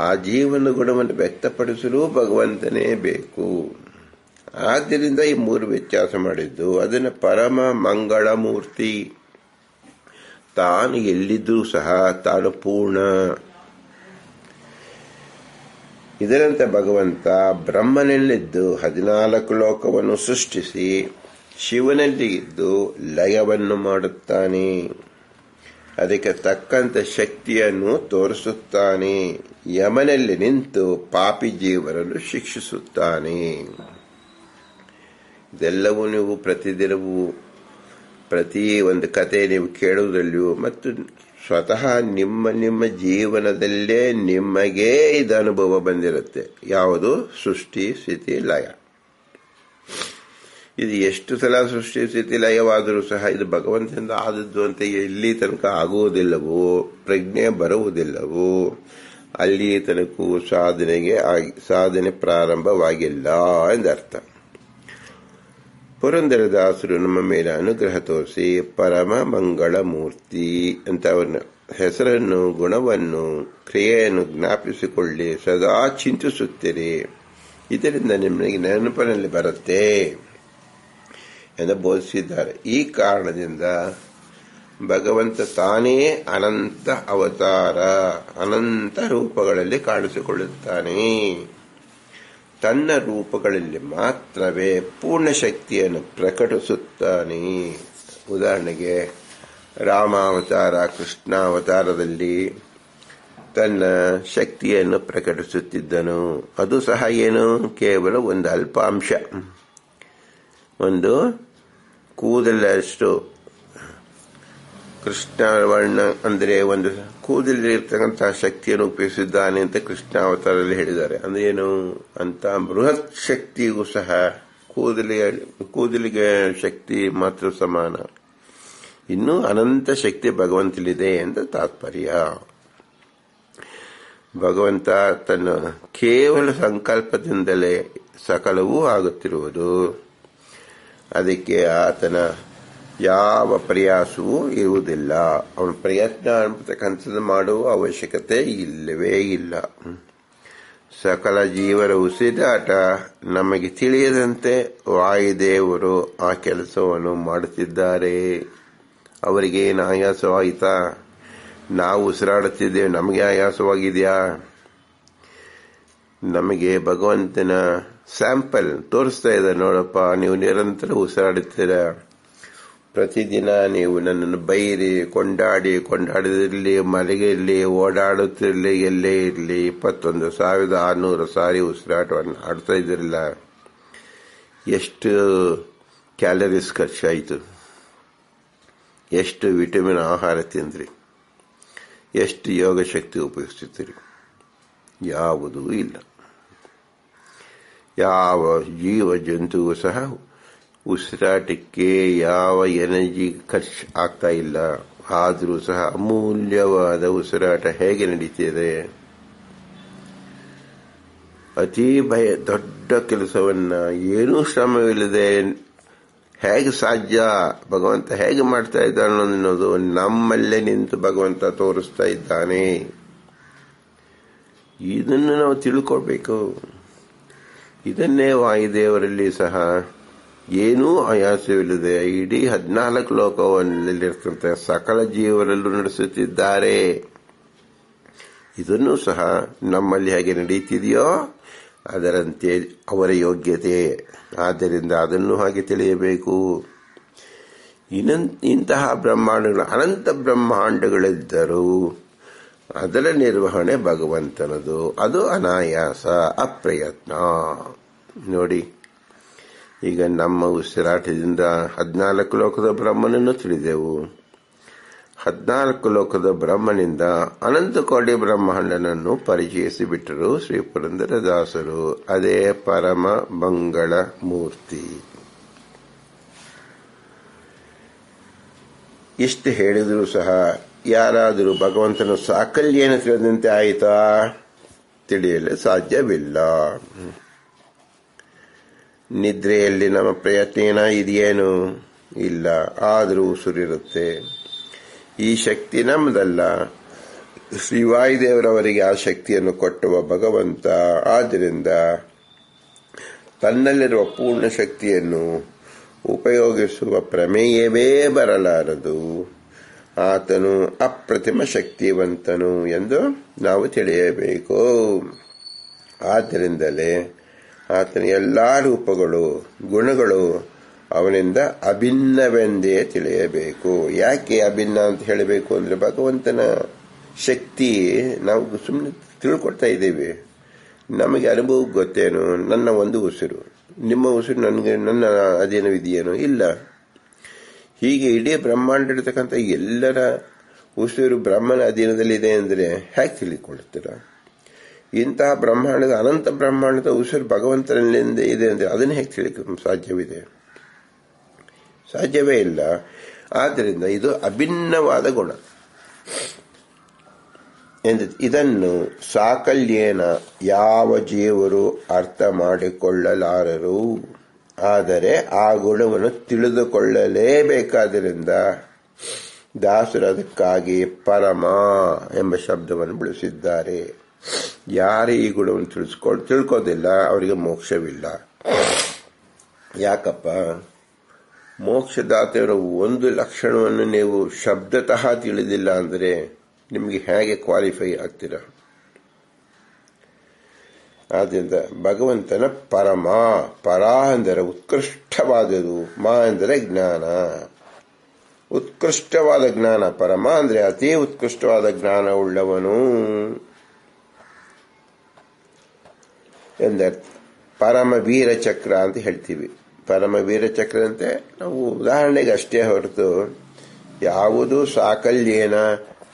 ಆ ಜೀವನ ಗುಣವನ್ನು ವ್ಯಕ್ತಪಡಿಸಲು ಭಗವಂತನೇ ಬೇಕು. ಆದ್ದರಿಂದ ಈ 3 ವ್ಯತ್ಯಾಸ ಮಾಡಿದ್ದು. ಅದನ್ನು ಪರಮ ಮಂಗಳ ಮೂರ್ತಿ. ತಾನು ಎಲ್ಲಿದ್ರೂ ಸಹ ತಾನು ಪೂರ್ಣ. ಇದರಂತೆ ಭಗವಂತ ಬ್ರಹ್ಮನಲ್ಲಿದ್ದು 14 ಲೋಕವನ್ನು ಸೃಷ್ಟಿಸಿ ಶಿವನಲ್ಲಿ ಇದ್ದು ಲಯವನ್ನು ಮಾಡುತ್ತಾನೆ. ಅದಕ್ಕೆ ತಕ್ಕಂತ ಶಕ್ತಿಯನ್ನು ತೋರಿಸುತ್ತಾನೆ. ಯಮನಲ್ಲಿ ನಿಂತು ಪಾಪಿ ಜೀವರನ್ನು ಶಿಕ್ಷಿಸುತ್ತಾನೆ. ಇದೆಲ್ಲವೂ ನೀವು ಪ್ರತಿದಿನವೂ ಪ್ರತಿ ಒಂದು ಕತೆ ನೀವು ಕೇಳುವುದರಲ್ಲಿಯೂ ಮತ್ತು ಸ್ವತಃ ನಿಮ್ಮ ಜೀವನದಲ್ಲೇ ನಿಮಗೆ ಇದು ಅನುಭವ ಬಂದಿರುತ್ತೆ. ಯಾವುದು? ಸೃಷ್ಟಿ ಸ್ಥಿತಿ ಲಯ. ಇದು ಎಷ್ಟು ಸಲ ಸೃಷ್ಟಿ ಸ್ಥಿತಿ ಲಯವಾದರೂ ಸಹ ಇದು ಭಗವಂತನಿಂದ ಆದದ್ದು ಅಂತ ಎಲ್ಲಿ ತನಕ ಆಗುವುದಿಲ್ಲವೋ, ಪ್ರಜ್ಞೆ ಬರುವುದಿಲ್ಲವೋ, ಅಲ್ಲಿ ತನಕೂ ಸಾಧನೆ ಪ್ರಾರಂಭವಾಗಿಲ್ಲ ಎಂದರ್ಥ. ಪುರಂದರದಾಸರು ನಮ್ಮ ಮೇಲೆ ಅನುಗ್ರಹ ತೋರಿಸಿ ಪರಮ ಮಂಗಳ ಮೂರ್ತಿ ಅಂತ ಅವನ ಹೆಸರನ್ನು, ಗುಣವನ್ನು, ಕ್ರಿಯೆಯನ್ನು ಜ್ಞಾಪಿಸಿಕೊಳ್ಳಿ, ಸದಾ ಚಿಂತಿಸುತ್ತೀರಿ. ಇದರಿಂದ ನಿಮಗೆ ನೆನಪಿನಲ್ಲಿ ಬರುತ್ತೆ ಎಂದು ಬೋಧಿಸಿದ್ದಾರೆ. ಈ ಕಾರಣದಿಂದ ಭಗವಂತ ತಾನೇ ಅನಂತ ಅವತಾರ, ಅನಂತ ರೂಪಗಳಲ್ಲಿ ಕಾಣಿಸಿಕೊಳ್ಳುತ್ತಾನೆ. ತನ್ನ ರೂಪಗಳಲ್ಲಿ ಮಾತ್ರವೇ ಪೂರ್ಣ ಶಕ್ತಿಯನ್ನು ಪ್ರಕಟಿಸುತ್ತಾನೆ. ಉದಾಹರಣೆಗೆ ರಾಮಾವತಾರ, ಕೃಷ್ಣಾವತಾರದಲ್ಲಿ ತನ್ನ ಶಕ್ತಿಯನ್ನು ಪ್ರಕಟಿಸುತ್ತಿದ್ದನು. ಅದು ಸಹ ಏನು, ಕೇವಲ ಒಂದು ಅಲ್ಪಾಂಶ, ಒಂದು ಕೂದಲಷ್ಟು ಕೃಷ್ಣ ವರ್ಣ ಅಂದರೆ ಒಂದು ಕೂದಲಿರ್ತಕ್ಕಂತಹ ಶಕ್ತಿಯನ್ನು ಉಪಯೋಗಿಸಿದ್ದಾನೆ ಅಂತ ಕೃಷ್ಣಾವತಾರದಲ್ಲಿ ಹೇಳಿದ್ದಾರೆ. ಅಂದ್ರೆ ಏನು ಅಂತ ಬೃಹತ್ ಶಕ್ತಿಗೂ ಸಹ ಕೂದಲಿಗೆ ಶಕ್ತಿ ಮಾತ್ರ ಸಮಾನ. ಇನ್ನೂ ಅನಂತ ಶಕ್ತಿ ಭಗವಂತನಿದೆ ಅಂತ ತಾತ್ಪರ್ಯ. ಭಗವಂತ ತನ್ನ ಕೇವಲ ಸಂಕಲ್ಪದಿಂದಲೇ ಸಕಲವೂ ಆಗುತ್ತಿರುವುದು. ಅದಕ್ಕೆ ಆತನ ಯಾವ ಪ್ರಯಾಸವೂ ಇರುವುದಿಲ್ಲ. ಅವನ ಪ್ರಯತ್ನ ಅಂತಕ್ಕಂಥದ್ದು ಮಾಡುವ ಅವಶ್ಯಕತೆ ಇಲ್ಲವೇ ಇಲ್ಲ. ಸಕಲ ಜೀವರ ಉಸಿರಾಟ ನಮಗೆ ತಿಳಿಯದಂತೆ ವಾಯುದೇವರು ಆ ಕೆಲಸವನ್ನು ಮಾಡುತ್ತಿದ್ದಾರೆ. ಅವರಿಗೇನು ಆಯಾಸವಾಯಿತಾ? ನಾವು ಉಸಿರಾಡುತ್ತಿದ್ದೇವೆ, ನಮಗೆ ಆಯಾಸವಾಗಿದೆಯಾ? ನಮಗೆ ಭಗವಂತನ ಸ್ಯಾಂಪಲ್ ತೋರಿಸ್ತಾ ಇದೆ, ನೋಡಪ್ಪ ನೀವು ನಿರಂತರ ಉಸಿರಾಡುತ್ತೀರ. ಪ್ರತಿದಿನ ನೀವು ನನ್ನನ್ನು ಬೈರಿ, ಕೊಂಡಾಡಿದಿರಲಿ, ಮಲಗಿರಲಿ, ಓಡಾಡುತ್ತಿರಲಿ, ಎಲ್ಲೇ ಇರಲಿ, 21,600 ಸಾರಿ ಉಸಿರಾಟವನ್ನು ಆಡ್ತಾ ಇದ್ದಿರಲಿಲ್ಲ. ಎಷ್ಟು ಕ್ಯಾಲರೀಸ್ ಖರ್ಚಾಯಿತು? ಎಷ್ಟು ವಿಟಮಿನ್ ಆಹಾರ ತಿಂದ್ರಿ? ಎಷ್ಟು ಯೋಗ ಶಕ್ತಿ ಉಪಯೋಗಿಸುತ್ತೀರಿ? ಯಾವುದೂ ಇಲ್ಲ. ಯಾವ ಜೀವ ಜಂತುವು ಸಹ ಉಸಿರಾಟಕ್ಕೆ ಯಾವ ಎನರ್ಜಿ ಖರ್ಚು ಆಗ್ತಾ ಇಲ್ಲ. ಆದರೂ ಸಹ ಅಮೂಲ್ಯವಾದ ಉಸಿರಾಟ ಹೇಗೆ ನಡೀತಿದೆ? ಅತಿ ದೊಡ್ಡ ಕೆಲಸವನ್ನ ಏನೂ ಶ್ರಮವಿಲ್ಲದೆ ಹೇಗೆ ಸಾಧ್ಯ, ಭಗವಂತ ಹೇಗೆ ಮಾಡ್ತಾ ಇದ್ದಾನೆ ಅನ್ನೋದು ನಮ್ಮಲ್ಲೇ ನಿಂತು ಭಗವಂತ ತೋರಿಸ್ತಾ ಇದ್ದಾನೆ. ಇದನ್ನು ನಾವು ತಿಳ್ಕೊಳ್ಬೇಕು. ಇದನ್ನೇ ವಾಯುದೇವರಲ್ಲಿ ಸಹ ಏನೂ ಆಯಾಸವಿಲ್ಲದೆ ಇಡೀ 14 ಲೋಕವಲ್ಲಿರ್ತಕ್ಕಂಥ ಸಕಲ ಜೀವರಲ್ಲೂ ನಡೆಸುತ್ತಿದ್ದಾರೆ. ಇದನ್ನು ಸಹ ನಮ್ಮಲ್ಲಿ ಹೇಗೆ ನಡೀತಿದೆಯೋ ಅದರಂತೆ ಅವರ ಯೋಗ್ಯತೆ. ಆದ್ದರಿಂದ ಅದನ್ನು ಹಾಗೆ ತಿಳಿಯಬೇಕು. ಇಂತಹ ಬ್ರಹ್ಮಾಂಡಗಳು, ಅನಂತ ಬ್ರಹ್ಮಾಂಡಗಳಿದ್ದರೂ ಅದರ ನಿರ್ವಹಣೆ ಭಗವಂತನದು. ಅದು ಅನಾಯಾಸ, ಅಪ್ರಯತ್ನ. ನೋಡಿ, ಈಗ ನಮ್ಮ ಉಸಿರಾಟದಿಂದ 14 ಲೋಕದ ಬ್ರಹ್ಮನನ್ನು ತಿಳಿದೆವು. 14 ಲೋಕದ ಬ್ರಹ್ಮನಿಂದ ಅನಂತ ಕೋಟಿ ಬ್ರಹ್ಮಾಂಡನನ್ನು ಪರಿಚಯಿಸಿಬಿಟ್ಟರು ಶ್ರೀ ಪುರಂದರದಾಸರು. ಅದೇ ಪರಮ ಮಂಗಳ ಮೂರ್ತಿ. ಇಷ್ಟು ಹೇಳಿದರೂ ಸಹ ಯಾರಾದರೂ ಭಗವಂತನ ಸಾಕಲ್ಯನ ತಿಳಿದಂತೆ ಆಯಿತಾ? ತಿಳಿಯಲು ಸಾಧ್ಯವಿಲ್ಲ. ನಿದ್ರೆಯಲ್ಲಿ ನಮ್ಮ ಪ್ರಯತ್ನ ಇದೆಯೇನು? ಇಲ್ಲ. ಆದರೂ ಉಸಿರಿರುತ್ತೆ. ಈ ಶಕ್ತಿ ನಮ್ಮದಲ್ಲ, ಶ್ರೀ ವಾಯುದೇವರವರಿಗೆ ಆ ಶಕ್ತಿಯನ್ನು ಕೊಟ್ಟುವ ಭಗವಂತ. ಆದ್ದರಿಂದ ತನ್ನಲ್ಲಿರುವ ಪೂರ್ಣ ಶಕ್ತಿಯನ್ನು ಉಪಯೋಗಿಸುವ ಪ್ರಮೇಯವೇ ಬರಲಾರದು. ಆತನು ಅಪ್ರತಿಮ ಶಕ್ತಿವಂತನು ಎಂದು ನಾವು ತಿಳಿಯಬೇಕು. ಆದ್ದರಿಂದಲೇ ಆತನ ಎಲ್ಲಾ ರೂಪಗಳು, ಗುಣಗಳು ಅವನಿಂದ ಅಭಿನ್ನವೆಂದೇ ತಿಳಿಯಬೇಕು. ಯಾಕೆ ಅಭಿನ್ನ ಅಂತ ಹೇಳಬೇಕು ಅಂದ್ರೆ, ಭಗವಂತನ ಶಕ್ತಿ ನಾವು ಸುಮ್ಮನೆ ತಿಳ್ಕೊಳ್ತಾ ಇದ್ದೇವೆ. ನಮಗೆ ಅನುಭವಕ್ಕೆ ಗೊತ್ತೇನು? ನನ್ನ ಒಂದು ಉಸಿರು, ನಿಮ್ಮ ಉಸಿರು ನನಗೆ ನನ್ನ ಅಧೀನವಿದೆಯೇನು? ಇಲ್ಲ. ಹೀಗೆ ಇಡೀ ಬ್ರಹ್ಮಾಂಡ ಇರತಕ್ಕಂಥ ಎಲ್ಲರ ಉಸಿರು ಬ್ರಹ್ಮನ ಅಧೀನದಲ್ಲಿದೆ ಅಂದರೆ ಹೇಗೆ ತಿಳಿದುಕೊಳ್ಳುತ್ತೀರ? ಇಂತಹ ಬ್ರಹ್ಮಾಂಡದ, ಅನಂತ ಬ್ರಹ್ಮಾಂಡದ ಉಸಿರು ಭಗವಂತನಲ್ಲಿಂದ ಇದೆ ಅಂದರೆ ಅದನ್ನು ಹೇಗೆ ತಿಳಿಯಲು ಸಾಧ್ಯವಿದೆ? ಸಾಧ್ಯವೇ ಇಲ್ಲ. ಆದ್ದರಿಂದ ಇದು ಅಭಿನ್ನವಾದ ಗುಣ. ಇದನ್ನು ಸಾಕಲ್ಯೇನ ಯಾವ ಜೀವರು ಅರ್ಥ ಮಾಡಿಕೊಳ್ಳಲಾರರು. ಆದರೆ ಆ ಗುಣವನ್ನು ತಿಳಿದುಕೊಳ್ಳಲೇಬೇಕಾದ್ದರಿಂದ ದಾಸರು ಅದಕ್ಕಾಗಿ ಪರಮ ಎಂಬ ಶಬ್ದವನ್ನು ಬಳಸಿದ್ದಾರೆ. ಯಾರು ಈ ಗುಣವನ್ನು ತಿಳ್ಕೋದಿಲ್ಲ ಅವರಿಗೆ ಮೋಕ್ಷವಿಲ್ಲ. ಯಾಕಪ್ಪ? ಮೋಕ್ಷದಾತೆಯವರ ಒಂದು ಲಕ್ಷಣವನ್ನು ನೀವು ಶಬ್ದತಃ ತಿಳಿದಿಲ್ಲ ಅಂದರೆ ನಿಮಗೆ ಹೇಗೆ ಕ್ವಾಲಿಫೈ ಆಗ್ತೀರಾ? ಆದ್ದರಿಂದ ಭಗವಂತನ ಪರಮ, ಪರ ಅಂದರೆ ಉತ್ಕೃಷ್ಟವಾದುದು, ಮಾ ಅಂದರೆ ಜ್ಞಾನ, ಉತ್ಕೃಷ್ಟವಾದ ಜ್ಞಾನ. ಪರಮ ಅಂದ್ರೆ ಅತಿ ಉತ್ಕೃಷ್ಟವಾದ ಜ್ಞಾನ ಉಳ್ಳವನು ಎಂದರ್ಥ. ಪರಮವೀರ ಚಕ್ರ ಅಂತ ಹೇಳ್ತೀವಿ. ಪರಮವೀರ ಚಕ್ರ ಅಂತೆ ನಾವು ಉದಾಹರಣೆಗೆ ಅಷ್ಟೇ ಹೊರತು ಯಾವುದು ಸಾಕಲ್ಯೇನ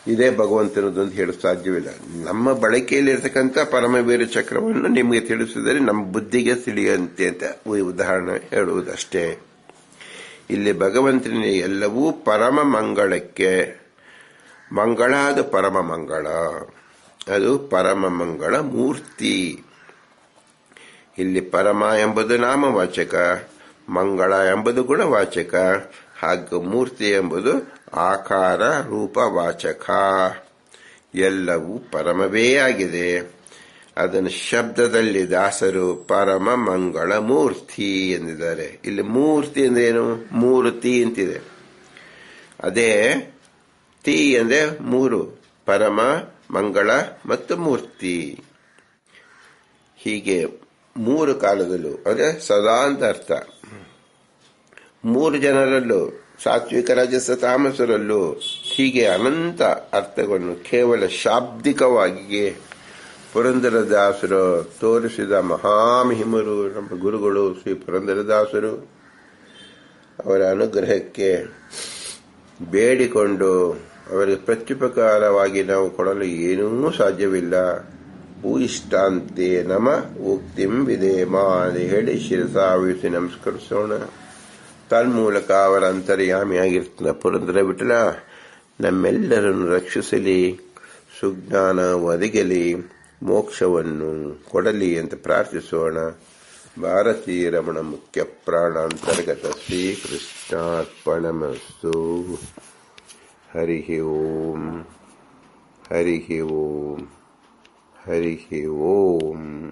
ಇದೇ ಭಗವಂತನದು ಅಂತ ಹೇಳಕ್ ಸಾಧ್ಯವಿಲ್ಲ. ನಮ್ಮ ಬಳಕೆಯಲ್ಲಿರ್ತಕ್ಕಂಥ ಪರಮವೀರ ಚಕ್ರವನ್ನು ನಿಮಗೆ ತಿಳಿಸಿದರೆ ನಮ್ಮ ಬುದ್ಧಿಗೆ ತಿಳಿಯಂತೆ ಅಂತ ಉದಾಹರಣೆ ಹೇಳುವುದಷ್ಟೇ. ಇಲ್ಲಿ ಭಗವಂತನ ಎಲ್ಲವೂ ಪರಮ ಮಂಗಳಕ್ಕೆ. ಮಂಗಳ ಅದು ಪರಮ ಮಂಗಳ, ಅದು ಪರಮ ಮಂಗಳ ಮೂರ್ತಿ. ಇಲ್ಲಿ ಪರಮ ಎಂಬುದು ನಾಮವಾಚಕ, ಮಂಗಳ ಎಂಬುದು ಗುಣವಾಚಕ, ಹಾಗೂ ಮೂರ್ತಿ ಎಂಬುದು ಆಕಾರ ರೂಪವಾಚಕ. ಎಲ್ಲವೂ ಪರಮವೇ ಆಗಿದೆ. ಅದನ್ನು ಶಬ್ದದಲ್ಲಿ ದಾಸರು ಪರಮ ಮಂಗಳ ಮೂರ್ತಿ ಎಂದಿದ್ದಾರೆ. ಇಲ್ಲಿ ಮೂರ್ತಿ ಅಂದ್ರೇನು? ಮೂರ್ತಿ ಅಂತಿದೆ. ಅದೇ ತಿ ಅಂದ್ರೆ ಮೂರು, ಪರಮ ಮಂಗಳ ಮತ್ತು ಮೂರ್ತಿ. ಹೀಗೆ ಮೂರು ಕಾಲದಲ್ಲೂ ಅಂದ್ರೆ ಸದಾ ಅಂತ ಅರ್ಥ. ಮೂರು ಜನರಲ್ಲೂ, ಸಾತ್ವಿಕ ರಾಜಸ ತಾಮಸರಲ್ಲೂ, ಹೀಗೆ ಅನಂತ ಅರ್ಥಗಳನ್ನು ಕೇವಲ ಶಾಬ್ದಿಕವಾಗಿ ಪುರಂದರದಾಸರು ತೋರಿಸಿದ ಮಹಾಮಹಿಮರು ನಮ್ಮ ಗುರುಗಳು ಶ್ರೀ ಪುರಂದರದಾಸರು. ಅವರ ಅನುಗ್ರಹಕ್ಕೆ ಬೇಡಿಕೊಂಡು ಅವರಿಗೆ ಪ್ರತ್ಯುಪಕಾರವಾಗಿ ನಾವು ಕೊಡಲು ಏನೂ ಸಾಧ್ಯವಿಲ್ಲ. ಭೂಯಿಷ್ಟಾಂತೆ ನಮ ಉಕ್ತಿಂ ವಿಧೇಮ ಅಂತ ಹೇಳಿ ಶಿರಸಾವಿಸಿ ನಮಸ್ಕರಿಸೋಣ. ತನ್ಮೂಲಕ ಅವರ ಅಂತರ್ಯಾಮಿಯಾಗಿರ್ತಾನೆ ಪುರಂದರ ವಿಠಲ ನಮ್ಮೆಲ್ಲರನ್ನು ರಕ್ಷಿಸಲಿ, ಸುಜ್ಞಾನ ಒದಗಲಿ, ಮೋಕ್ಷವನ್ನು ಕೊಡಲಿ ಅಂತ ಪ್ರಾರ್ಥಿಸೋಣ. ಭಾರತೀ ರಮಣ ಮುಖ್ಯ ಪ್ರಾಣಾಂತರ್ಗತ ಶ್ರೀಕೃಷ್ಣಾರ್ಪಣಮಸ್ತು. ಹರಿ ಓಂ, ಹರಿ ಓಂ, ಹರಿ ಓಂ.